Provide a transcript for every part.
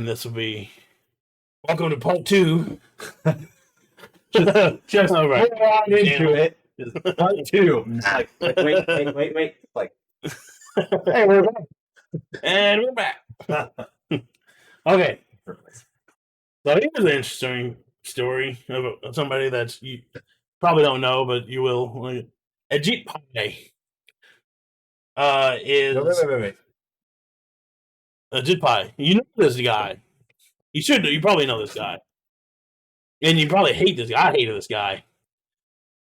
and this will be welcome to part 2. just all right. on into it. Part 2. Like, wait. Like, hey, we're back. And we're back. Okay. So here's an interesting story of somebody that you probably don't know, but you will. Ajit Pai is... Wait. Ajit Pai. You know this guy. You should. You probably know this guy. And you probably hate this guy. I hated this guy.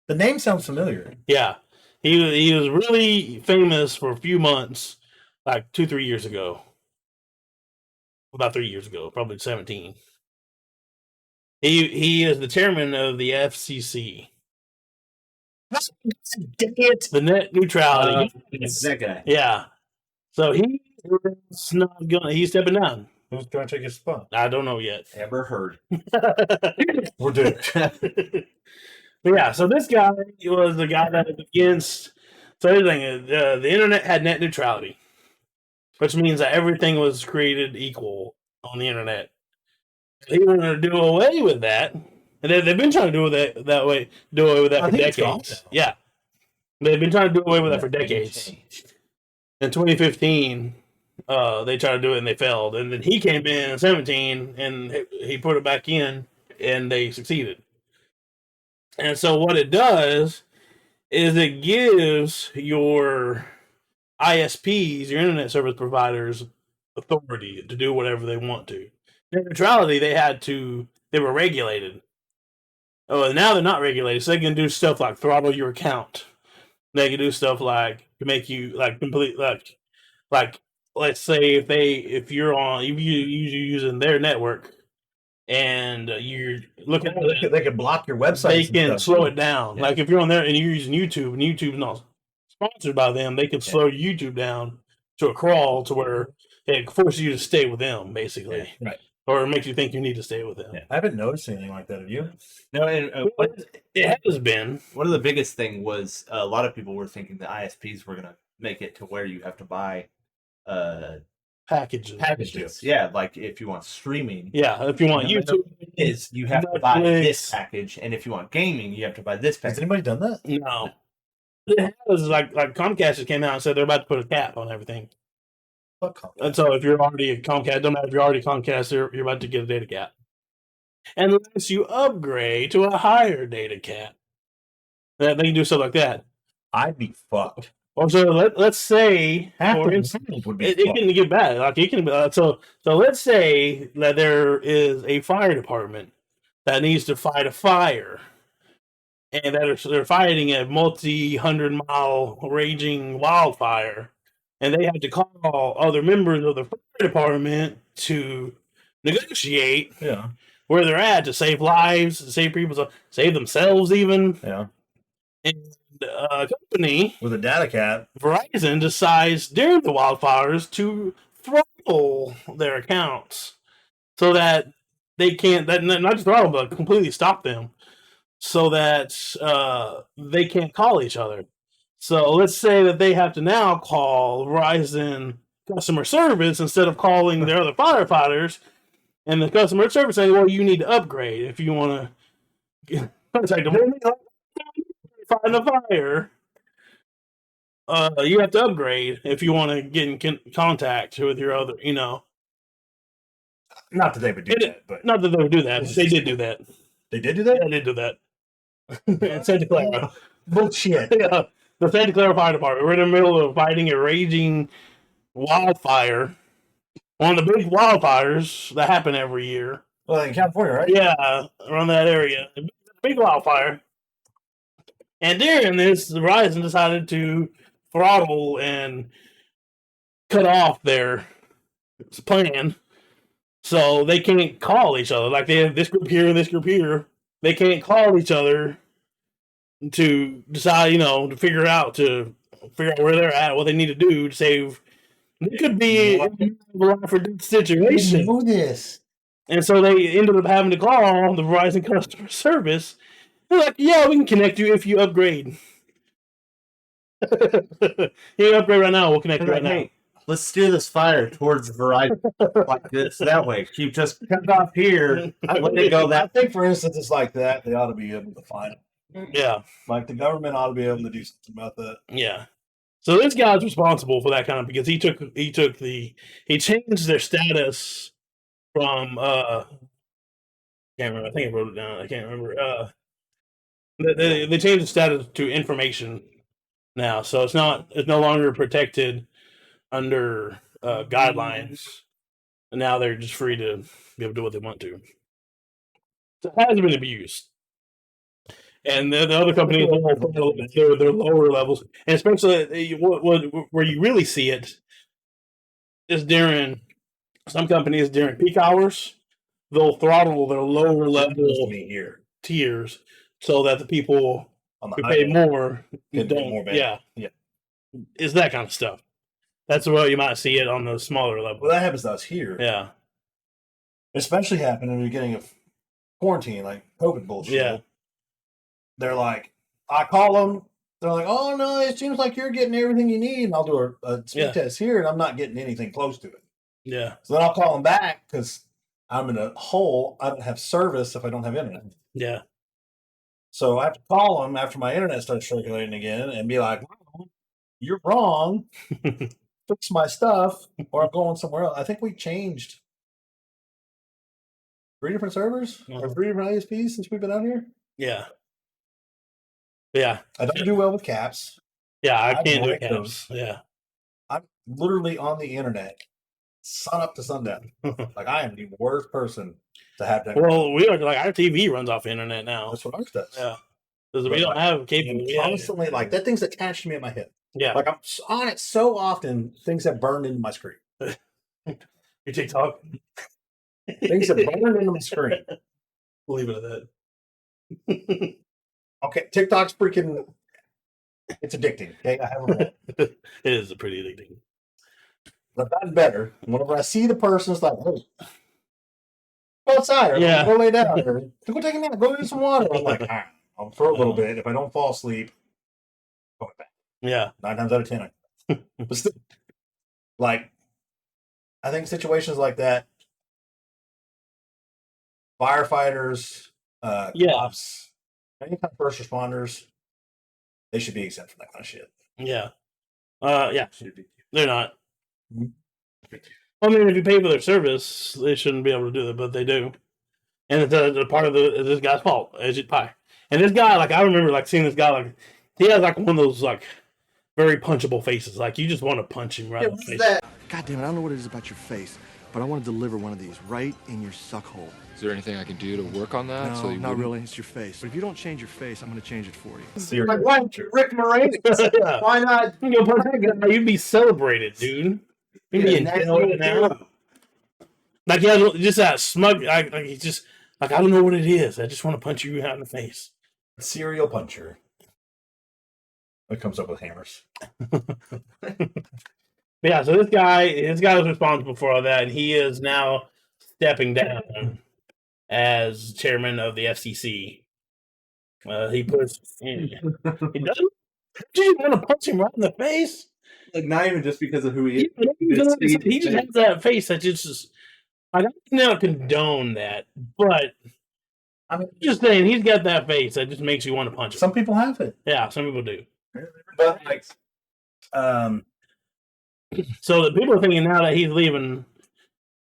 The name sounds familiar. Yeah. He was really famous for a few months, like 2-3 years ago. About 3 years ago, probably 17. He is the chairman of the FCC. The net neutrality. It's that guy. Yeah. So he's not gonna. He's stepping down. Who's going to take his spot? I don't know yet. Ever heard? We're doing. But yeah, so this guy was the guy that was against. So everything, the internet had net neutrality, which means that everything was created equal on the internet. He wanted to do away with that, and they've been trying to do away with that for decades. Yeah, they've been trying to do away with that for decades. In 2015, they tried to do it and they failed, and then he came in 2017 and he put it back in, and they succeeded. And so what it does is it gives your ISPs, your internet service providers, authority to do whatever they want to. Net neutrality, they were regulated. Oh, and now they're not regulated, so they can do stuff like throttle your account. They can do stuff like to make you like complete like let's say if you're using their network and you're looking at it, they can block your website. They can slow it down. Yeah. Like if you're on there and you're using YouTube and YouTube's not sponsored by them, they can slow YouTube down to a crawl to where it forces you to stay with them, basically. Yeah, right. Or it makes you think you need to stay with them. Yeah. I haven't noticed anything like that. Have you? No, and it has been. One of the biggest thing was a lot of people were thinking the ISPs were going to make it to where you have to buy packages. Yeah, like if you want streaming. Yeah, if you want YouTube, you have to buy this package, and if you want gaming, you have to buy this package. Has anybody done that? No. It has like Comcast just came out and said they're about to put a cap on everything. And so if you're already a Comcast, don't matter if you're already Comcast, you're about to get a data cap. And unless you upgrade to a higher data cap, they can do stuff like that. I'd be fucked. Or so let's say, for instance, it can get bad. Like it can. So let's say that there is a fire department that needs to fight a fire, and they're fighting a multi-100-mile raging wildfire. And they have to call other members of the fire department to negotiate where they're at to save lives, to save people, save themselves even. Yeah. And a company with a data cap, Verizon, decides during the wildfires to throttle their accounts so that they can't, not just throttle, but completely stop them so that they can't call each other. So let's say that they have to now call Verizon customer service instead of calling their other firefighters, and the customer service saying, "Well, you need to upgrade if you want to contact them. Find the fire. You have to upgrade if you want to get in contact with your other, Not that they would do that, but not that they would do that. They did do that. They did do that. Yeah, they did do that. In Santa Clara. Bullshit. Yeah. The Santa Clara Fire Department. We're in the middle of fighting a raging wildfire. One of the big wildfires that happen every year. Well, in California, right? Yeah, around that area. Big wildfire. And during this, Verizon decided to throttle and cut off their plan. So they can't call each other. Like they have this group here and this group here. They can't call each other to decide, to figure out where they're at, what they need to do to save. It could be a for situation. I know this. And so they ended up having to call the Verizon customer service. They're like, yeah, we can connect you if you upgrade. You upgrade right now, we'll connect you right now. let's steer this fire towards the horizon like this. That way, if you just cut off here, let it go I that. think, for instances like that, they ought to be able to find it. Yeah, Like the government ought to be able to do something about that. yeah. So this guy's responsible for that kind of because he changed their status from can't remember. I think I wrote it down. I can't remember. They changed the status to information now, so it's no longer protected under guidelines. And now they're just free to be able to do what they want to. So it has been abused. And the other companies, they're lower levels, and especially where you really see it is during some companies during peak hours. They'll throttle their lower level tiers so that the people who pay more don't. More yeah, it's that kind of stuff. That's where you might see it on the smaller level. Well, that happens to us here. Yeah, especially happened in the beginning of quarantine, like COVID bullshit. Yeah. They're like, I call them. They're like, oh no, it seems like you're getting everything you need, and I'll do a speed test here, and I'm not getting anything close to it. Yeah. So then I'll call them back because I'm in a hole. I don't have service if I don't have internet. Yeah. So I have to call them after my internet starts circulating again and be like, well, you're wrong. Fix my stuff, or I'm going somewhere else. I think we changed 3 different servers or 3 different ISPs since we've been out here. Yeah. Yeah. I don't do well with caps. Yeah, I can't do caps. Yeah. I'm literally on the internet, sun up to sundown. Like I am the worst person to have that. Well, we are like our TV runs off the internet now. That's what ours does. Yeah. Because we don't have cable. Constantly, like that thing's attached to me at my hip. Yeah. Like I'm on it so often, things have burned into my screen. Your TikTok? Things have burned into my screen. We'll leave it at that. Okay, TikTok's freaking. It's addicting. Okay, I have a It is pretty addicting. But I've gotten better. Whenever I see the person, it's like, hey, go outside or go lay down or go take a nap, go get some water. I'm like, all right, I'll for a little bit. If I don't fall asleep, go back. Yeah. 9 times out of 10. But still, like, I think situations like that, firefighters, cops, any kind of first responders, they should be exempt from that kind of shit. Yeah. Yeah. They're not. I mean, if you pay for their service, they shouldn't be able to do that, but they do. And it's a part of this guy's fault, Ajit Pai. And this guy, like, I remember, like, seeing this guy, like, he has, like, one of those, like, very punchable faces. Like, you just want to punch him right in the face. God damn it, I don't know what it is about your face, but I want to deliver one of these right in your suck hole. Is there anything I can do to work on that? No, not really. It's your face. But if you don't change your face, I'm going to change it for you. Like, why Rick Moranis? Yeah. Why not? You go punch that guy, you'd be celebrated, dude. You'd be in jail now. Like, yeah, just that smug, like he's just, like, I don't know what it is. I just want to punch you out in the face. Serial puncher. It comes up with hammers. Yeah, so this guy was responsible for all that, and he is now stepping down as chairman of the FCC. He doesn't. Do you want to punch him right in the face? Like, not even just because of who he is. He just has that face that just. I don't now condone that, but I'm just saying he's got that face that just makes you want to punch him. Some people have it. Yeah, some people do. But like, so the people are thinking now that he's leaving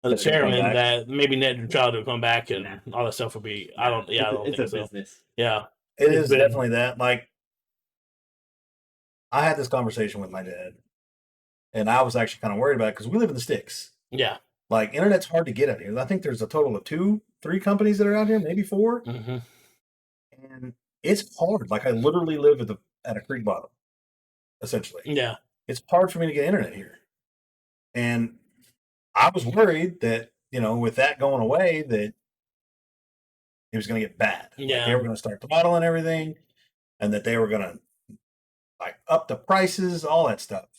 as chairman that maybe net neutrality will come back and all that stuff will be. I don't think so. Business. Yeah, it is definitely that. Like, I had this conversation with my dad, and I was actually kind of worried about it because we live in the sticks. Yeah. Like, internet's hard to get out here. I think there's a total of 2, 3 companies that are out here, maybe 4. Mm-hmm. And it's hard. Like, I literally live at a creek bottom, essentially. Yeah. It's hard for me to get internet here. And I was worried that, with that going away, that it was going to get bad. Yeah. Like, they were going to start throttling everything, and that they were going to, like, up the prices, all that stuff.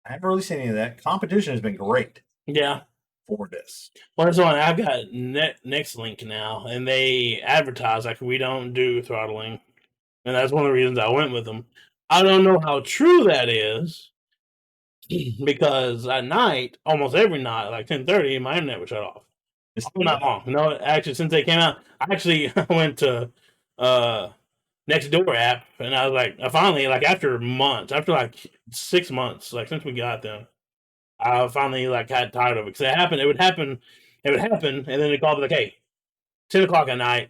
I haven't really seen any of that. Competition has been great. Yeah. For this. Well, that's why I've got Nextlink now, and they advertise like we don't do throttling, and that's one of the reasons I went with them. I don't know how true that is, because at night, almost every night, like 10:30, my internet was shut off. All night long. No, actually, since they came out, I went to Nextdoor app, and I was like, I finally, like after months, after like 6 months, like since we got them, I finally like got tired of it because it would happen, and then they called me like, hey, 10 o'clock at night,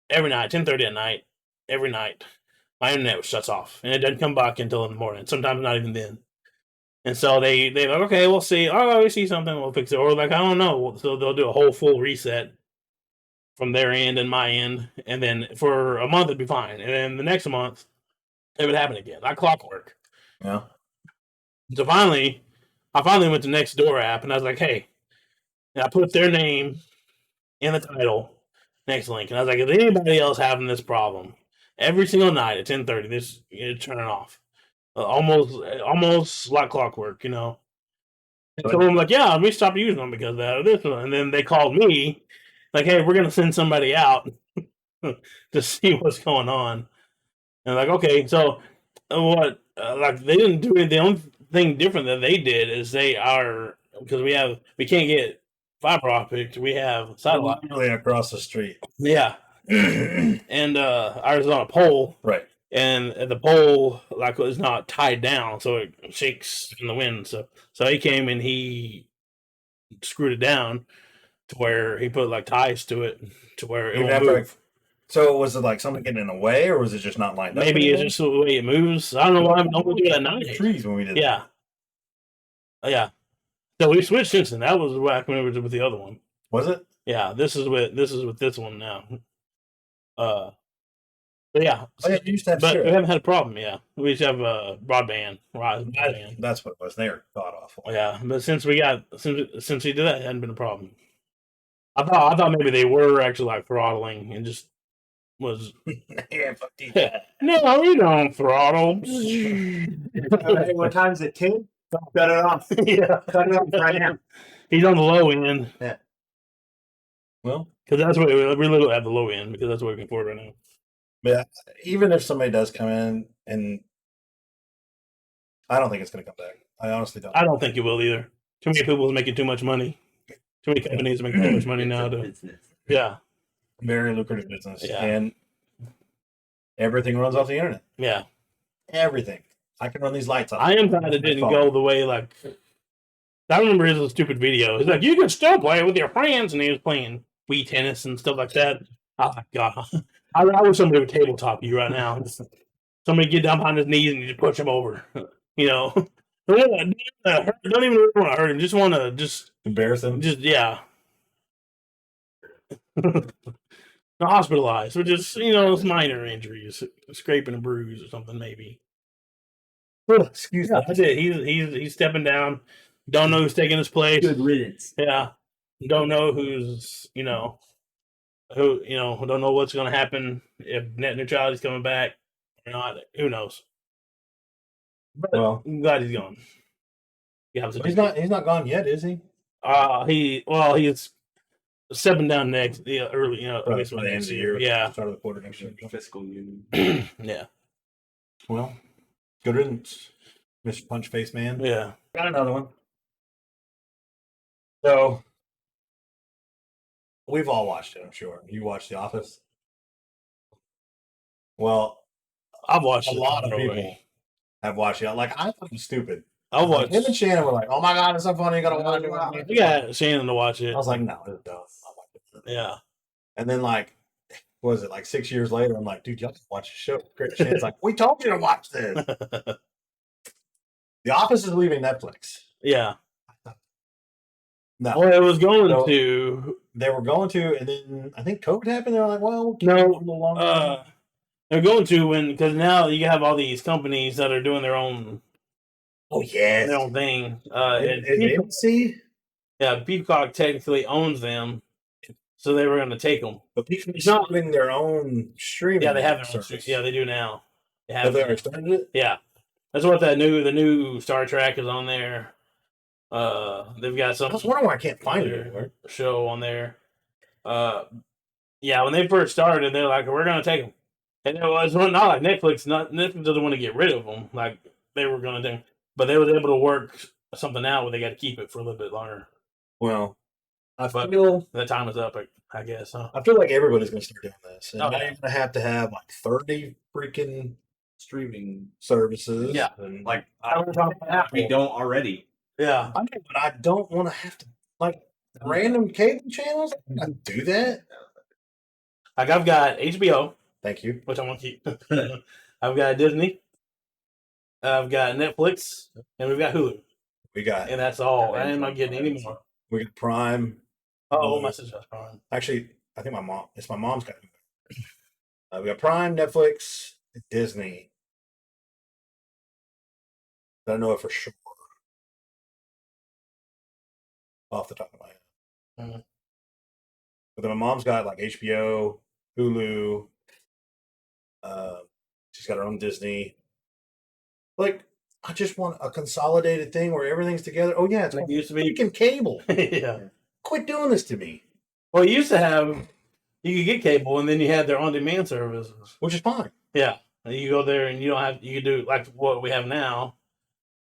every night, 10:30 at night, every night, my internet shuts off, and it doesn't come back until in the morning. Sometimes not even then. And so they like, okay, we'll see. Oh, we see something, we'll fix it. Or like, I don't know. So they'll do a whole full reset from their end and my end, and then for a month it'd be fine, and then the next month it would happen again, like clockwork. Yeah. So finally, I went to Nextdoor app, and I was like, hey, and I put their name in the title, next link, and I was like, is anybody else having this problem? Every single night at 10:30, this turn it off. Almost like clockwork, you know. And so I'm like, yeah, we stopped using them because of that or this one. And then they called me, like, hey, we're gonna send somebody out to see what's going on. And like, okay, so what? Like, they didn't do it. The only thing different that they did is they are because we can't get fiber optics. We have satellite. Literally across the street. Yeah, and ours is on a pole. Right. And the pole like was not tied down, so it shakes in the wind. So he came and he screwed it down to where he put like ties to it to where it won't move. So was it like something getting in the way, or was it just not lined up? Maybe it's just the way it moves. I don't know why I'm don't do it at night. Trees when we did. Yeah, yeah. So we switched since then. That was back when we were with the other one. Was it? Yeah, this is with this one now. But yeah, you used to have but we haven't had a problem. Yeah, we used to have broadband. That's what it was. They were god awful. Yeah, but since we did that, it hadn't been a problem. I thought maybe they were actually like throttling and just was. Yeah, fuck you. No, we don't throttle. What time's it? 10? Cut it off. Yeah, Cut it off right now. He's on the low end. Yeah. Well, because that's what we literally have the low end because that's what we can afford right now. But even if somebody does come in, and I don't think it's going to come back. I honestly don't. I don't think it will either. Too many people are making too much money. Too many companies are making too much money now. Yeah. Very lucrative business. Yeah. And everything runs off the internet. Yeah. Everything. I can run these lights off. I am glad it didn't go the way like. I remember his stupid video. He's like, you can still play with your friends, and he was playing Wii tennis and stuff like that. Oh my god. I wish somebody would tabletop you right now. Somebody get down behind his knees and you just push him over. You know, don't even want to hurt him. Just want to embarrass him. Just hospitalized, or just minor injuries, scraping a bruise or something maybe. Excuse me. That's it. He's stepping down. Don't know who's taking his place. Good riddance. Yeah. Don't know who's who don't know what's going to happen if net neutrality is coming back or not. Who knows? But I'm glad he's gone. Yeah, he's not gone yet, is he? He's stepping down next early, by the end of the year. Yeah, start of the quarter next year. Fiscal year. Yeah. Well, good riddance, Mr. Punch Face Man. Yeah. Got another one. So we've all watched it, I'm sure. You watched The Office? Well, I've watched a lot of people have watched it. Like, I thought it was stupid. I've watched him and Shannon were like, "Oh my god, it's so funny! You gotta watch it." We got Shannon to watch it. I was like, "No, it's dumb." Yeah. And then, like, what was it, like 6 years later? I'm like, "Dude, y'all watch the show." Shannon's like, "We told you to watch this." The Office is leaving Netflix. Yeah. No. Well, it was going to. They were going to, and then I think COVID happened. They were like, "Well, we'll keep no, it a little longer." They're going to because now you have all these companies that are doing their own. Oh yeah, their own thing. AMC? Yeah, Peacock technically owns them, so they were going to take them. But Peacock's not doing their own streaming. Yeah, they have their own. Yeah, they do now. They have. Have they already started it? Yeah, that's what the new Star Trek is on there. They've got some. I was wondering why I can't find it anywhere. Show on there. Yeah, when they first started, they're like, "We're going to take them," and it was not like Netflix. Netflix doesn't want to get rid of them. Like they were going to do. but they were able to work something out where they got to keep it for a little bit longer. Well, I But feel that time is up, I guess. Huh? I feel like everybody's going to start doing this, and Oh, now yeah. you're going to have like 30 freaking Streaming, services. Yeah. and like We we don't already. Yeah. I know, but I don't want to have to like random cable channels. I don't do that. Like I've got HBO, Thank you. which I want to keep. I've got Disney. I've got Netflix, and we've got Hulu, We got and that's all. I am not getting any more. we got Prime. Oh, my sister has Prime. Actually, I think it's my mom's got it. We got Prime, Netflix, Disney. I don't know it for sure off the top of my head. Mhm. But then my mom's got like HBO, Hulu. She's got her own Disney. Like, I just want a consolidated thing where everything's together. Oh yeah, it's Like it used to be. freaking cable. Yeah. Quit doing this to me. Well, you used to have, you could get cable, and then you had their on-demand services. Which is fine. Yeah, and you go there, and you don't have, you can do like what we have now,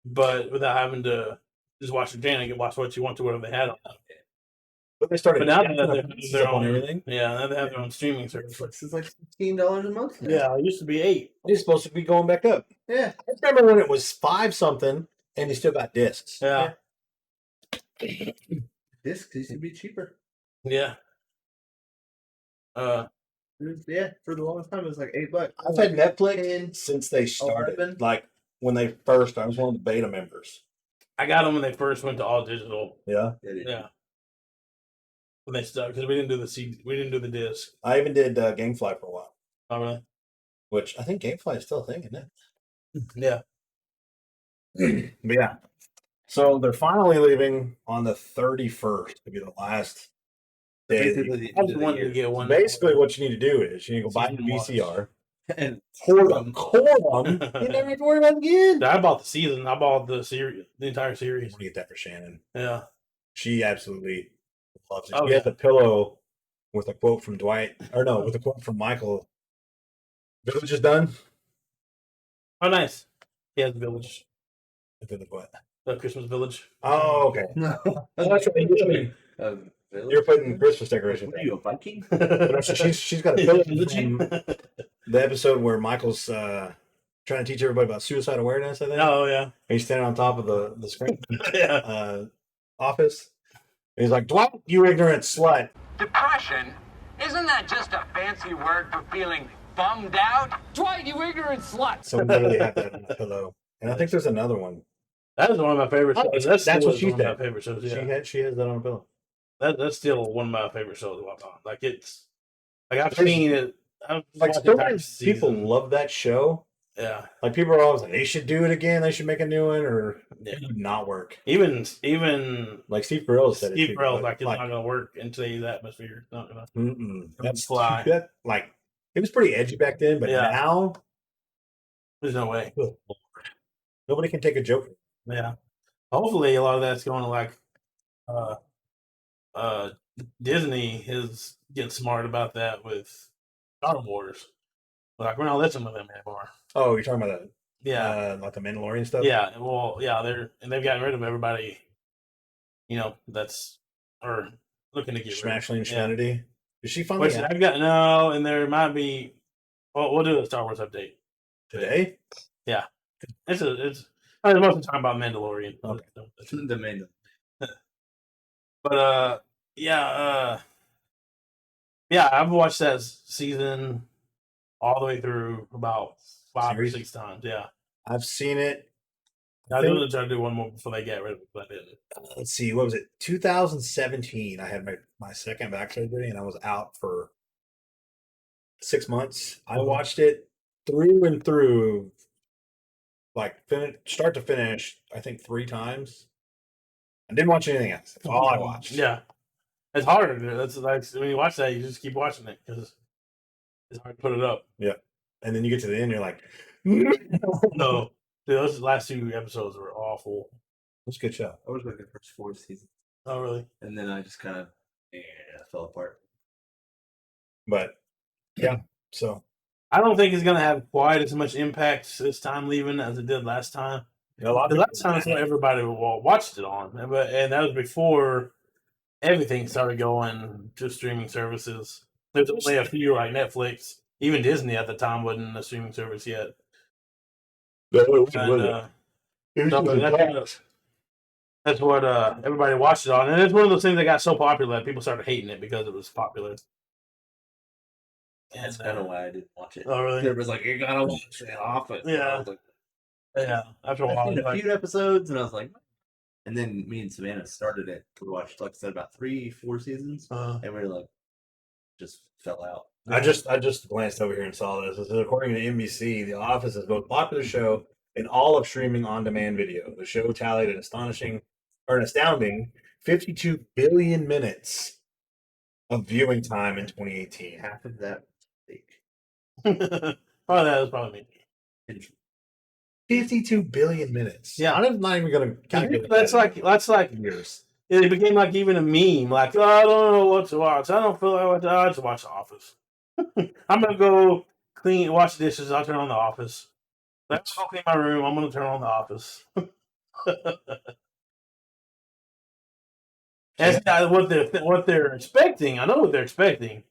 but without having to just watch the channel, you can watch what you want to whatever they had on. But they started But now they jacking have up their on own everything. Yeah, now they have their own streaming service. It's like $15 a month. now. Yeah, it used to be $8. It's supposed to be going back up. Yeah. I remember when it was 5 something and you still got discs. Yeah, Discs used to be cheaper. yeah. Yeah, for the longest time it was like $8. I've had Netflix since they started. 11. Like when they first, I was one of the beta members. I got them when they first went to all digital. Yeah. Yeah, when they stuck because we didn't do the CD, we didn't do the disc. I even did Gamefly for a while, Oh, really? which I think Gamefly is still a thing, isn't it? Yeah. But yeah. So they're finally leaving on the 31st to be the last day. Basically, the I end just of the wanted to year. get one. Basically, what you need to do is you need to go buy a Season watch. VCR, And core them. You never have to worry about it again. I bought the season. I bought the series, the entire I'm series. gonna get that for Shannon. Yeah. She absolutely loves it. Oh, She has a pillow with a quote from Dwight, or no, with a quote from Michael. Village is done. Oh, nice. Yeah, the village, Village what? the Christmas village. Oh, okay. no. That's right. You're putting Christmas decorations. What are you, a Viking? But so she's got a pillow from the episode where Michael's trying to teach everybody about suicide awareness. I think. Oh yeah. And he's standing on top of the screen Yeah. office. And he's like, "Dwight, you ignorant slut." Depression? Isn't that just a fancy word for feeling bummed out? Dwight, you ignorant slut! So we literally have that on the pillow. And I think there's another one. That is one of my favorite shows. That's still what is she one of said. my favorite shows. Yeah. She has that on a pillow. That's still one of my favorite shows to watch on. Like it's like I've There's- seen it. I've Like watched so the entire many people season. love that show. Yeah. Like people are always like, they should do it again. They should make a new one, or Yeah. it would not work. Even Like Steve Carell said, Steve it too, Carell's but, like it's not gonna work in today's atmosphere. It's not gonna. That's fly. that, like it was pretty edgy back then, but Yeah. now There's no way. good Lord, nobody can take a joke. Yeah. Hopefully, a lot of that's going to like Disney is getting smart about that with Star Wars. Like we're not listening to them anymore. Oh, you're talking about Yeah. like the Mandalorian stuff. Yeah. Well, yeah, they've gotten rid of everybody. You know, that's or looking to get Smashling rid of. Yeah. Trinity. Is she finally Which out I've got no, and there might be. Well, we'll do a Star Wars update. today? It's I mean, most of the time about Mandalorian. Okay. The main. But yeah, I've watched that season all the way through about 5 Series? or 6 times. Yeah, I've seen it. I was gonna try to do one more before they get rid of it, but I didn't. Let's see, what was it? 2017. I had my second back surgery, and I was out for 6 months. I watched it through and through, like start to finish. I think 3 times. I didn't watch anything else. That's all I watched. Yeah, it's hard. That's like when you watch that, you just keep watching it because it's hard to put it up. And then you get to the end, you're like, No, dude, those last 2 episodes were awful. that's a good show. I was like the first 4 seasons, Oh, really? and then I just kind of fell apart. But yeah, so I don't think it's gonna have quite as much impact this time leaving as it did last time. A lot of That's what everybody watched it on, and that was before everything started going to streaming services. There's only a few like Netflix, even Disney at the time wasn't a streaming service yet. And, that's what everybody watched it on, and it's one of those things that got so popular that people started hating it because it was popular. That's kind of why I didn't watch it. Oh, really? It was like, you gotta watch it off it. Yeah. I was like, Yeah. After a I've while, seen a like, few episodes, and I was like, and then me and Savannah started it. We watched, like I said, about 3-4 seasons, and we were like, just fell out. I just glanced over here and saw this. It says, according to NBC, The Office is the most popular show in all of streaming on-demand video. The show tallied an astounding 52 billion minutes of viewing time in 2018. Half of that fake. probably that was probably me. 52 billion minutes. Yeah. I'm not even going to calculate That's like years. it became like even a meme. Like, oh, I don't know what to watch. I don't feel like what to watch. I just watch The Office. I'm gonna go wash the dishes. I'll turn on The Office. Let's go clean my room. I'm gonna turn on The Office. That's what they're expecting. I know what they're expecting,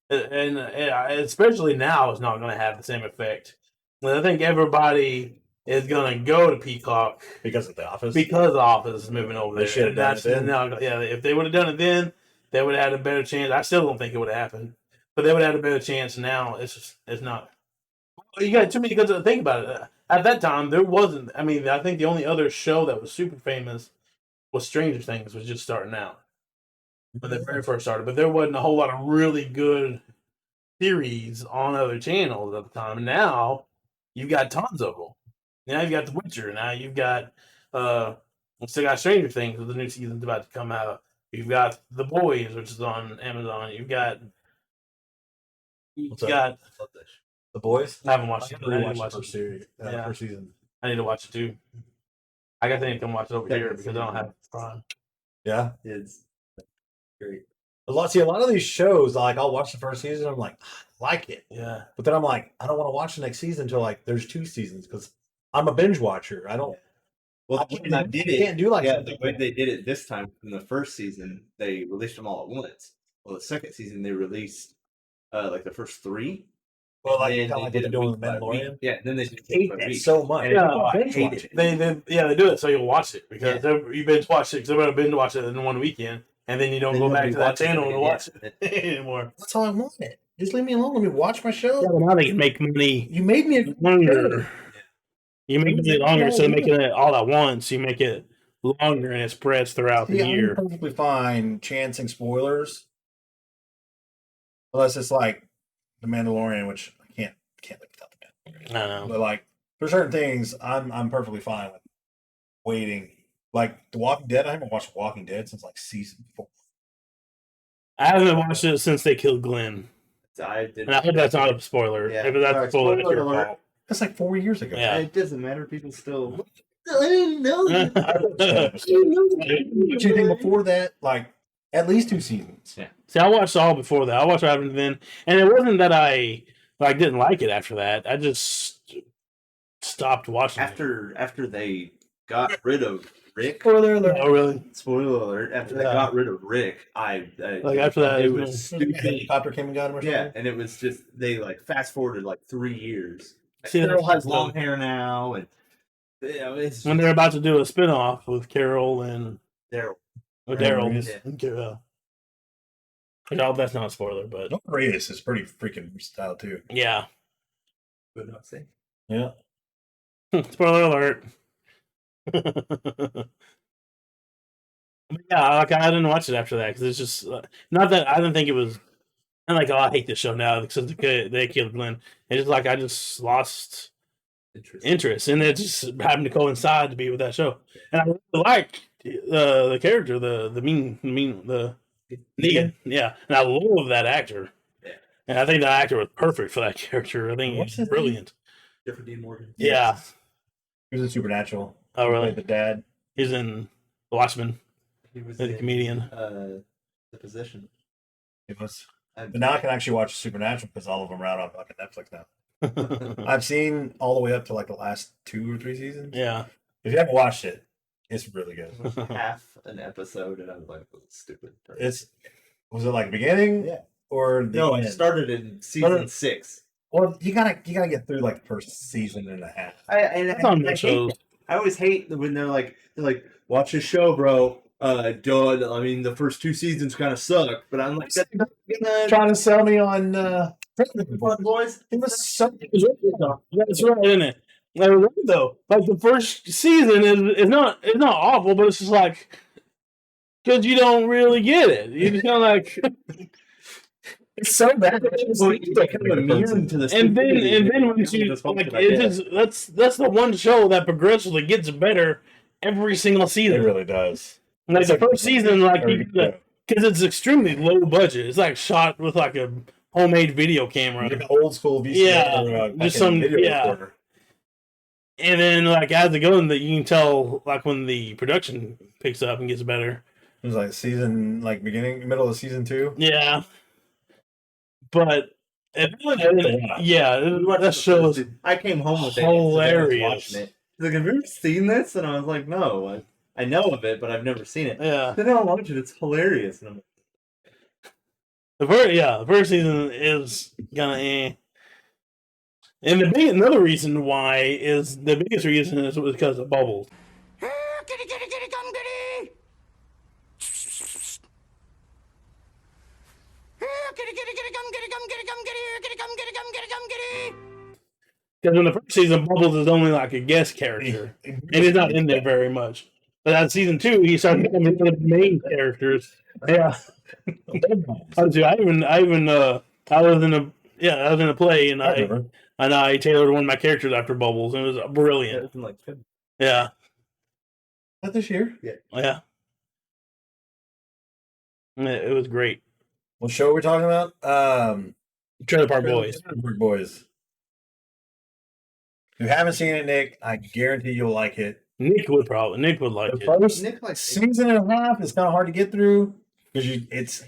and especially now, it's not going to have the same effect. I think everybody is going to go to Peacock Because of The Office? because The Office is moving over They there. should have done it then. Now, yeah, if they would have done it then, they would have had a better chance. I still don't think it would have happened, but they would have had a better chance. Now it's not. You got too many good to think about it. At that time, there wasn't. I mean, I think the only other show that was super famous was Stranger Things, was just starting out when they very first started. But there wasn't a whole lot of really good series on other channels at the time. Now you've got tons of them. Now you've got The Witcher. Now you've got still got Stranger Things with the new season's about to come out. You've got The Boys, which is on Amazon. You've got What's up? Love that show. The Boys? I haven't watched it. I I need to watched watch the first it. series, Yeah. first season. I need to watch it too. I guess I need to come watch it over here because I don't have Prime. Yeah. It's great. A lot of these shows, like I'll watch the first season, I'm like, I like it. Yeah. But then I'm like, I don't want to watch the next season until like there's 2 seasons because I'm a binge watcher. I don't. Well, I can't do like yeah, something the way they did it this time in the first season, they released them all at once. Well, the second season they released like the first 3. Well, like, and kind of like what they're doing with by week. Mandalorian. Yeah, and then they I did hate by that week. so much. And Yeah, I binge hate watch it. They do it so you'll watch it because you binge watch it because they're going to binge watch it in one weekend and then you don't Then go back nobody to that watches it channel and again, watch yeah. it anymore. That's all I wanted. Just leave me alone. Let me watch my show. Yeah, but now they can make money You made me a longer. You make it longer instead of making it all at once. You make it longer and it spreads throughout See, the year. I'm perfectly fine chancing spoilers, unless it's like the Mandalorian, which I can't live without the Mandalorian. I know. But like for certain things, I'm perfectly fine with waiting. Like The Walking Dead, I haven't watched Walking Dead since like season 4. I haven't watched it since they killed Glenn. I did. And I hope that's not a spoiler. Yeah. If that's Sorry, a spoiler, it's spoiler your alert. fault. That's like 4 years ago. Yeah. It doesn't matter. People still. I didn't know. What you think before that? Like at least 2 seasons. Yeah. See, I watched all before that. I watched Raven then, and it wasn't that I didn't like it after that. I just stopped watching. After they got rid of Rick. Spoiler alert. Oh, really? Spoiler alert! After they Yeah. got rid of Rick, I Like after that, it it was was The stupid. helicopter came and got him or something. Yeah, and it was just they like fast forwarded like 3 years. See, Carol that's has the- long hair now, and it's when they're about to do a spinoff with Carol and Daryl. Daryl. Reese. And Carol. No, that's not a spoiler, but Norman Reedus is pretty freaking versatile too. yeah. Would not say. Yeah. Spoiler alert. But yeah, like I didn't watch it after that because it's just not that I didn't think it was. I'm like, oh, I hate this show now because they killed Glenn. It's just like I just lost interest, and it just happened to coincide to be with that show. And I really like the character, the Negan, yeah. And I love that actor. Yeah. And I think that actor was perfect for that character. I think What's he's his brilliant. Jeffrey Dean Morgan. Yeah. He was in Supernatural. Oh, He really? played the dad. He's in The Watchmen. He was The in, comedian. The Position. It was. And- But now I can actually watch Supernatural because all of them are out on fucking Netflix now. I've seen all the way up to like the last 2 or 3 seasons. Yeah. If you haven't watched it, it's really good. Half an episode, and I was like, oh, stupid. Was it like beginning? Yeah. Or the No, I end? started in season 6. Well, you gotta get through like the first season and a half. I always hate when they're like, watch this show, bro. Duh. I mean, the first 2 seasons kind of suck, but I'm like, Trying to sell me on fun, boys. It was so That's right, isn't it? Like, though, like the first season is not awful, but it's just like because you don't really get it. You just kind of like it's so bad. Immune to this. And then once you like it just that's the one show that progressively gets better every single season. It really does. Like the first season, like because it's extremely low budget. It's like shot with like a homemade video camera, like an old school VCR. Yeah, just some recorder. And then like as it goes, that you can tell like when the production picks up and gets better. It was like season, like middle of season 2. Yeah, but that show is I came home with hilarious. Watching it. He's like, have you ever seen this? And I was like, no. I know of it, but I've never seen it. Yeah. Then I'll watch it. It's hilarious. And the first season is kind of And another reason why is the biggest reason is because of Bubbles. Here, kitty, kitty, kitty, come, kitty. Here, kitty, kitty, kitty, come, kitty, come, kitty, come, kitty, here, kitty, come, kitty, come, kitty, come, kitty. Because in the first season, Bubbles is only like a guest character, and he's not in there very much. But at season 2, he started becoming one of the main characters. Yeah, I was in a play, and I tailored one of my characters after Bubbles, and it was brilliant. Yeah. Not this year. Yeah. It was great. What show are we talking about? Trailer Park Boys. Trailer Park Boys. If you haven't seen it, Nick, I guarantee you'll like it. Nick would like it. First season and a half is kind of hard to get through because it's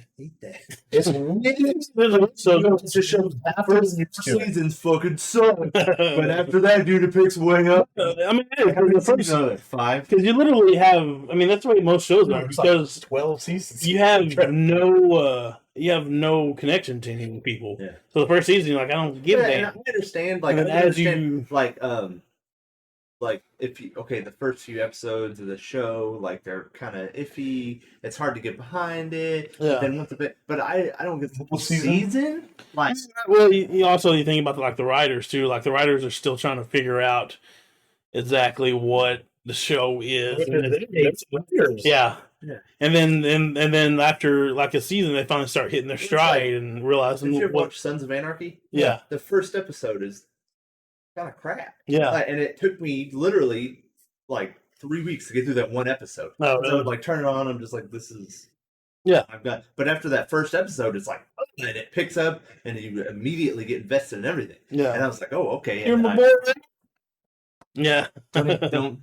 first season's fucking suck, but after that, dude, it picks way up. I mean, the first another 5 because you literally have. I mean, that's the way most shows are because 12 seasons. You have no connection to any people. Yeah. So the first season, you're like, I don't give a damn. I understand, like if you the first few episodes of the show, like they're kind of iffy. It's hard to get behind it. Yeah. Then once but I don't get the whole season. Like, well, you think about the writers too. Like the writers are still trying to figure out exactly what the show is. Yeah. And then after like a season, they finally start hitting their stride and realizing. Did you ever watch Sons of Anarchy? Yeah. The first episode is kind of crap. Yeah. And it took me literally like 3 weeks to get through that one episode. Oh, really? So I would like turn it on. I'm just like, this is. Yeah. But after that first episode, it's like, and it picks up, and you immediately get invested in everything. Yeah. And I was like, oh, okay. You're my boy. Yeah. Don't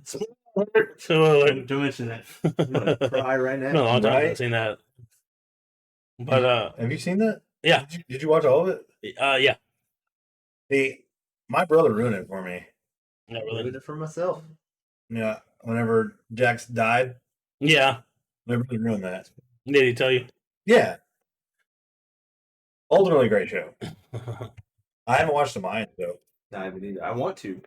mention that. I'm gonna cry right now. No, I haven't seen that. But have you seen that? Yeah. Did you watch all of it? Yeah. My brother ruined it for me. Not really. Ruined it for myself. Yeah. Whenever Jax died. Yeah. My brother ruined that. Did he tell you? Yeah. Ultimately, great show. I haven't watched the Mayans though. No, I haven't either. I want to.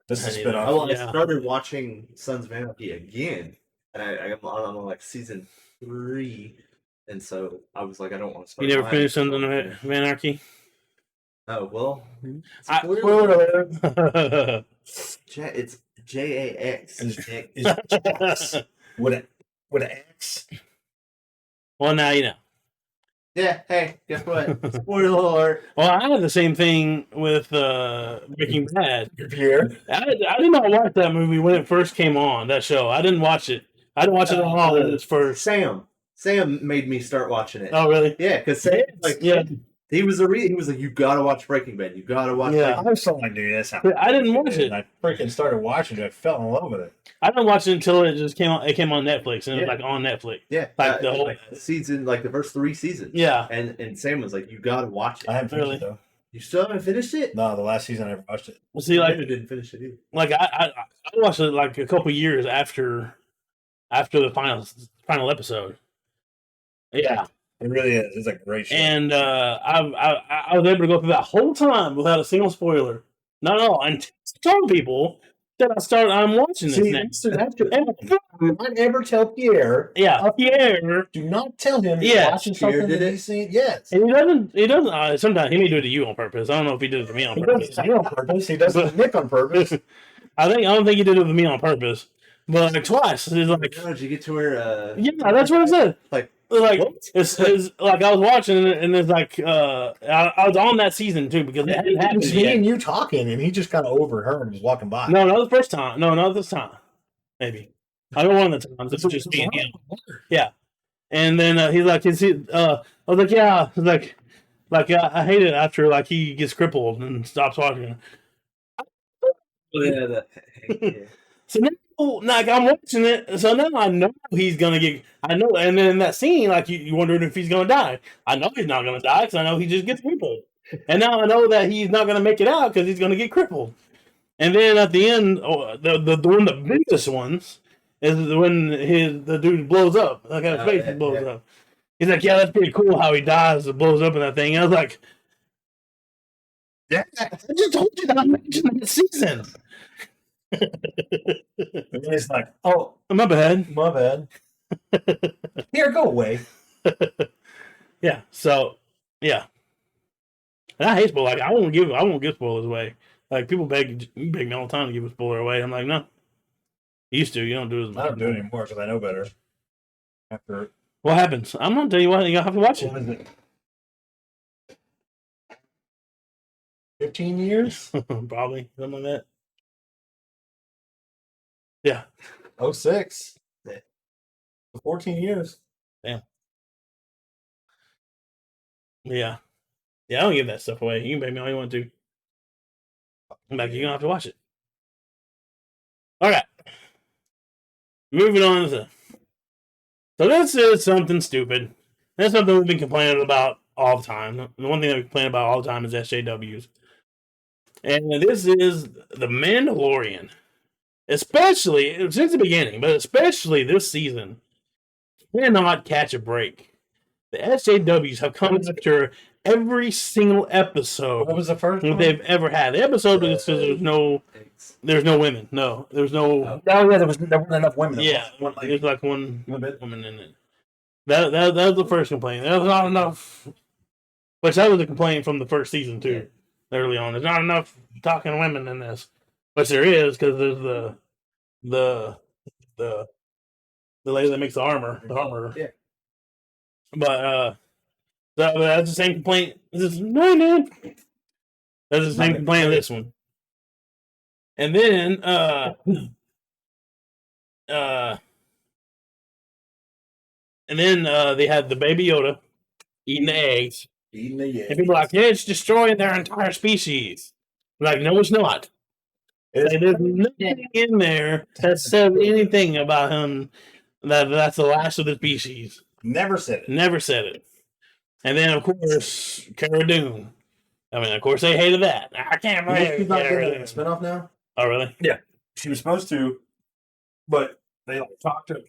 This is a spinoff. I started watching Sons of Anarchy again, and I'm on like season 3, and so I was like, I don't want to. You never finished Sons of Anarchy? Oh well. Spoiler alert. It's JAX. It's with an X. Well, now you know. Yeah. Hey, guess what? Spoiler alert. Well, I had the same thing with Breaking Bad. Pierre. I did not watch that movie when it first came on. That show, I didn't watch it. I didn't watch it at all when it was first. Sam made me start watching it. Oh, really? Yeah, because Sam he was like, you gotta watch Breaking Bad. You gotta watch. Yeah, I was so like, dude, that's how I didn't watch it. I freaking started watching it. I fell in love with it. I didn't watch it until it just came on. It came on Netflix, and it was like on Netflix. Yeah, like the whole season, like the first 3 seasons. Yeah, and Sam was like, you gotta watch it. I haven't finished it though. You still haven't finished it? No, the last season I ever watched it. Well, see, like, didn't finish it either. like I watched it like a couple years after the final episode. Yeah, It really is. It's a great show. and I was able to go through that whole time without a single spoiler. Not at all. And told people that I'm watching this See, next. that's good. Do not ever tell Pierre. Yeah, Pierre. Do not tell him Yes. you're watching Pierre something did that it? he's seen. Yes. And he doesn't. Sometimes he may do it to you on purpose. I don't know if he did it to me on He purpose. doesn't say on purpose. He does it to Nick on purpose. I don't think he did it with me on purpose. But like twice, he's like, Did you get to where? yeah, that's what I said. Like, Like it's like I was watching it, and it's like I was on that season too because it hadn't It happened was me yet. and you talking, and he just kind of overheard and was walking by. No, not the first time. No, not this time. Maybe I don't one of the times. It's just me and him. Yeah, and then he's like, "Is he?" I was like, "Yeah." He's like I hate it after like he gets crippled and stops watching. yeah, So now, like I'm watching it, so now I know he's gonna get. I know, and then in that scene, like you wondering if he's gonna die. I know he's not gonna die because I know he just gets crippled, and now I know that he's not gonna make it out because he's gonna get crippled. And then at the end, the one of the biggest ones is when the dude blows up, like his face blows up. He's like, "Yeah, that's pretty cool how he dies. It blows up in that thing." And I was like, "Yeah, I just told you that I'm watching that season." And he's like, "Oh, My bad. my bad. Here, go away." Yeah. So, yeah. And I hate spoilers. Like I won't give spoilers away. Like people beg me all the time to give a spoiler away. I'm like, no. You used to. You don't do it as I much. don't do it anymore because I know better. After What happens? I'm gonna tell you what. You have to watch it. what is it? 15 years? Probably something like that. Yeah. 06. 14 years. Yeah. Yeah. I don't give that stuff away. You can pay me all you want to. I'm like, you're gonna have to watch it. All right. Moving on to. So this is something stupid. That's something we've been complaining about all the time. The one thing that we complain about all the time is SJWs. And this is the Mandalorian. Especially since the beginning, but especially this season. Cannot catch a break. The SJWs have come after every single episode What was the first that one? they've ever had. The episode was because there's no women. No, there's no. Oh, yeah, there weren't enough women. Yeah, One, like, there's like one one bit. woman in it. That was the first complaint. There was not enough. Which that was a complaint from the first season too. Early on, there's not enough talking women in this, which there is because there's the lady that makes the armor. Yeah. But that's the same complaint. This is man. That's the same complaint of this one. And then they had the baby Yoda eating the eggs. Eating the And people are like, yeah, it's destroying their entire species. Like, no, it's not. Like, there's nothing in there that says anything about him that's the last of the species. Never said it. Never said it. And then, of course, Cara Dune. I mean, of course, they hated that. I can't believe She's not Cara getting a Dune. spinoff now? Oh, really? She was supposed to, but they talked to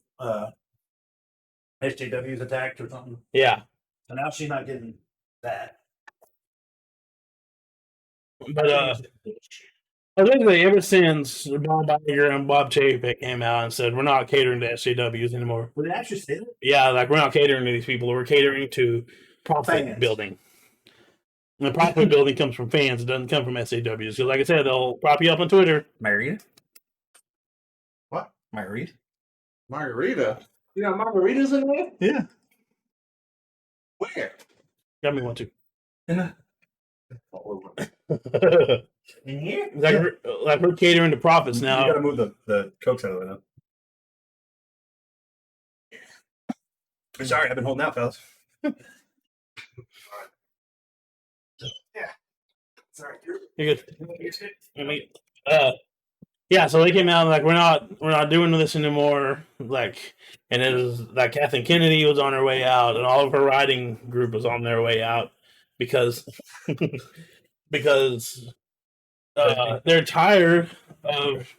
SJWs attacked or something. Yeah. So now she's not getting that. But, basically, ever since Bob Iger and Bob Chapek came out and said, we're not catering to SJWs anymore. Would it actually say that? Yeah, like, we're not catering to these people. We're catering to profit Fans. building. And the profit building comes from fans. It doesn't come from SJWs. Because, like I said, they'll prop you up on Twitter. Married? What? Married? Margarita. You got margaritas in there? Yeah. Where? Got me one, too. All over. In here? like we're catering to profits You now. gotta move the cokes out of the way now. Sorry, I've been holding out, fellas. Sorry. You're good. Yeah, so they came out like we're not doing this anymore. Like, and it was like Kathleen Kennedy was on her way out, and all of her writing group was on their way out because because they're tired of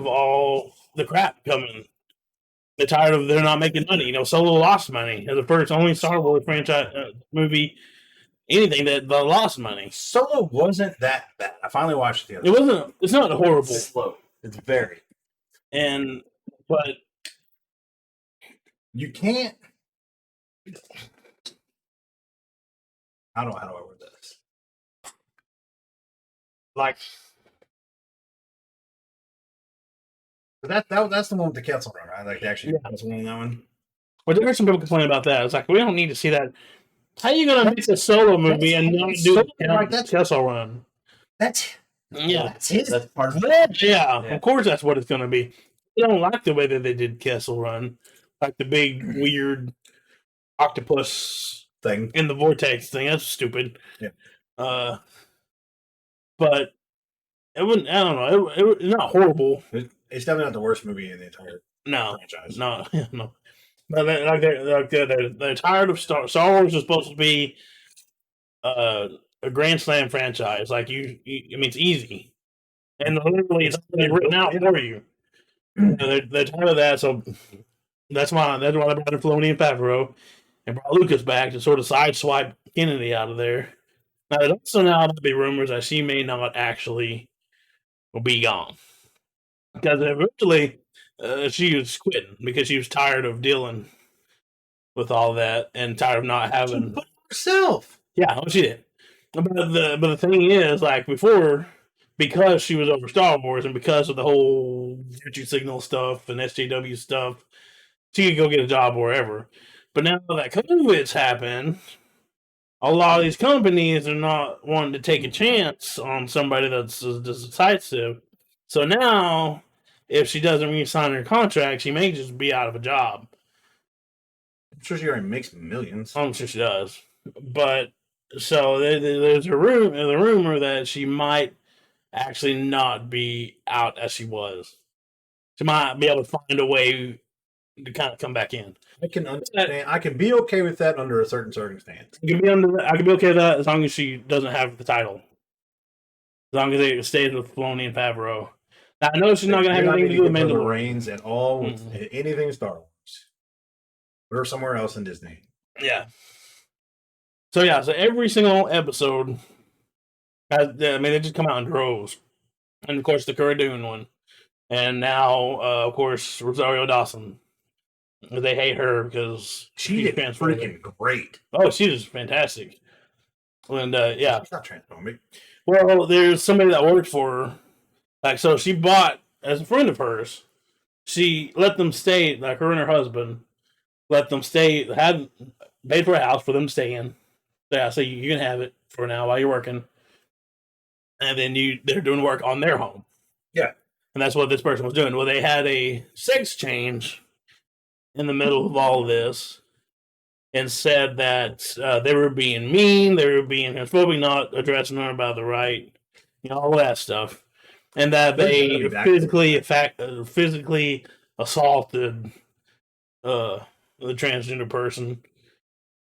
all the crap coming. They're tired of they're not making money. Solo lost money as the first only Star Wars franchise movie, anything that lost money. Solo wasn't that bad. I finally watched it the other It wasn't. It's not horrible. It's slow. It's very. But You can't. How do I word this? Like that's the one with the Ketzel run, right? Like they actually Ketzel run that one. Well, there are some people complaining about that. It's like we don't need to see that. How are you going to make a solo movie and not do the Kessel run? That's it. That's part of it. Yeah, of course that's what it's going to be. I don't like the way that they did Kessel Run, like the big weird octopus thing in the vortex thing. That's stupid. Yeah. But it wouldn't. I don't know. It's not horrible. It's definitely not the worst movie in the entire franchise. No. But they're tired of Star Wars is supposed to be a Grand Slam franchise. Like I mean, it's easy, and literally it's written out for you. They're tired of that, so that's why they brought in Filoni and Favreau and brought Lucas back to sort of sideswipe Kennedy out of there. Now, there's also now to be rumors that she may not actually be gone because eventually she was quitting because she was tired of dealing with all that and tired of not having herself. Yeah, she did. But the thing is, like before, because she was over Star Wars and because of the whole virtue signal stuff and SJW stuff, she could go get a job wherever. But now that COVID's happened, a lot of these companies are not wanting to take a chance on somebody that's decisive. So now, if she doesn't re-sign her contract, she may just be out of a job. I'm sure she already makes millions. I'm sure she does. But so there's a rumor that she might actually not be out as she was. She might be able to find a way to kind of come back in. I can understand. I can be okay with that under a certain circumstance. I can be okay with that as long as she doesn't have the title. As long as it stays with Filoni and Favreau. Now, I know she's not going to have anything to do with Mandalorian. Reigns at all with anything Star Wars. Or somewhere else in Disney. Yeah. So every single episode they just come out in droves. And of course the Cara Dune one. And now of course Rosario Dawson. They hate her because she's freaking great. Oh, she's fantastic. And yeah. She's not transphobic. Well, there's somebody that worked for her. Like, so she bought, as a friend of hers, she let them stay, like her and her husband, let them stay, had paid for a house for them to stay in. Yeah, so you can have it for now while you're working. And then they're doing work on their home. Yeah. And that's what this person was doing. Well, they had a sex change in the middle of all of this and said that they were being mean, they were being transphobic, not addressing her about the right, all that stuff. And that they physically assaulted the transgender person,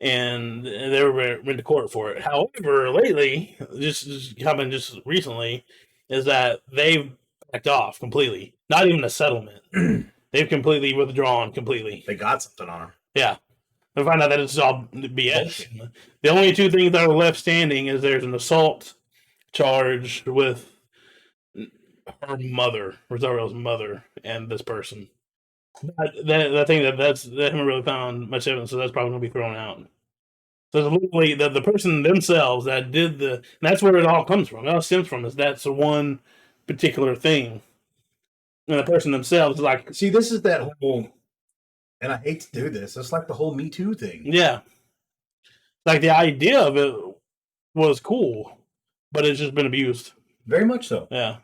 and they were went to court for it. However, lately, just happened just recently, is that they've backed off completely. Not even a settlement. They've completely withdrawn completely. They got something on her. Yeah. I find out that it's all BS. The only two things that are left standing is there's an assault charge with her mother, Rosario's mother, and this person. I think they haven't really found much evidence, so that's probably going to be thrown out. So literally, the person themselves that did and that's where it all comes from. It all stems from is that's the one particular thing. And the person themselves is like, see, this is that whole, and I hate to do this, it's like the whole Me Too thing. Yeah. Like the idea of it was cool, but it's just been abused. Very much so. Yeah.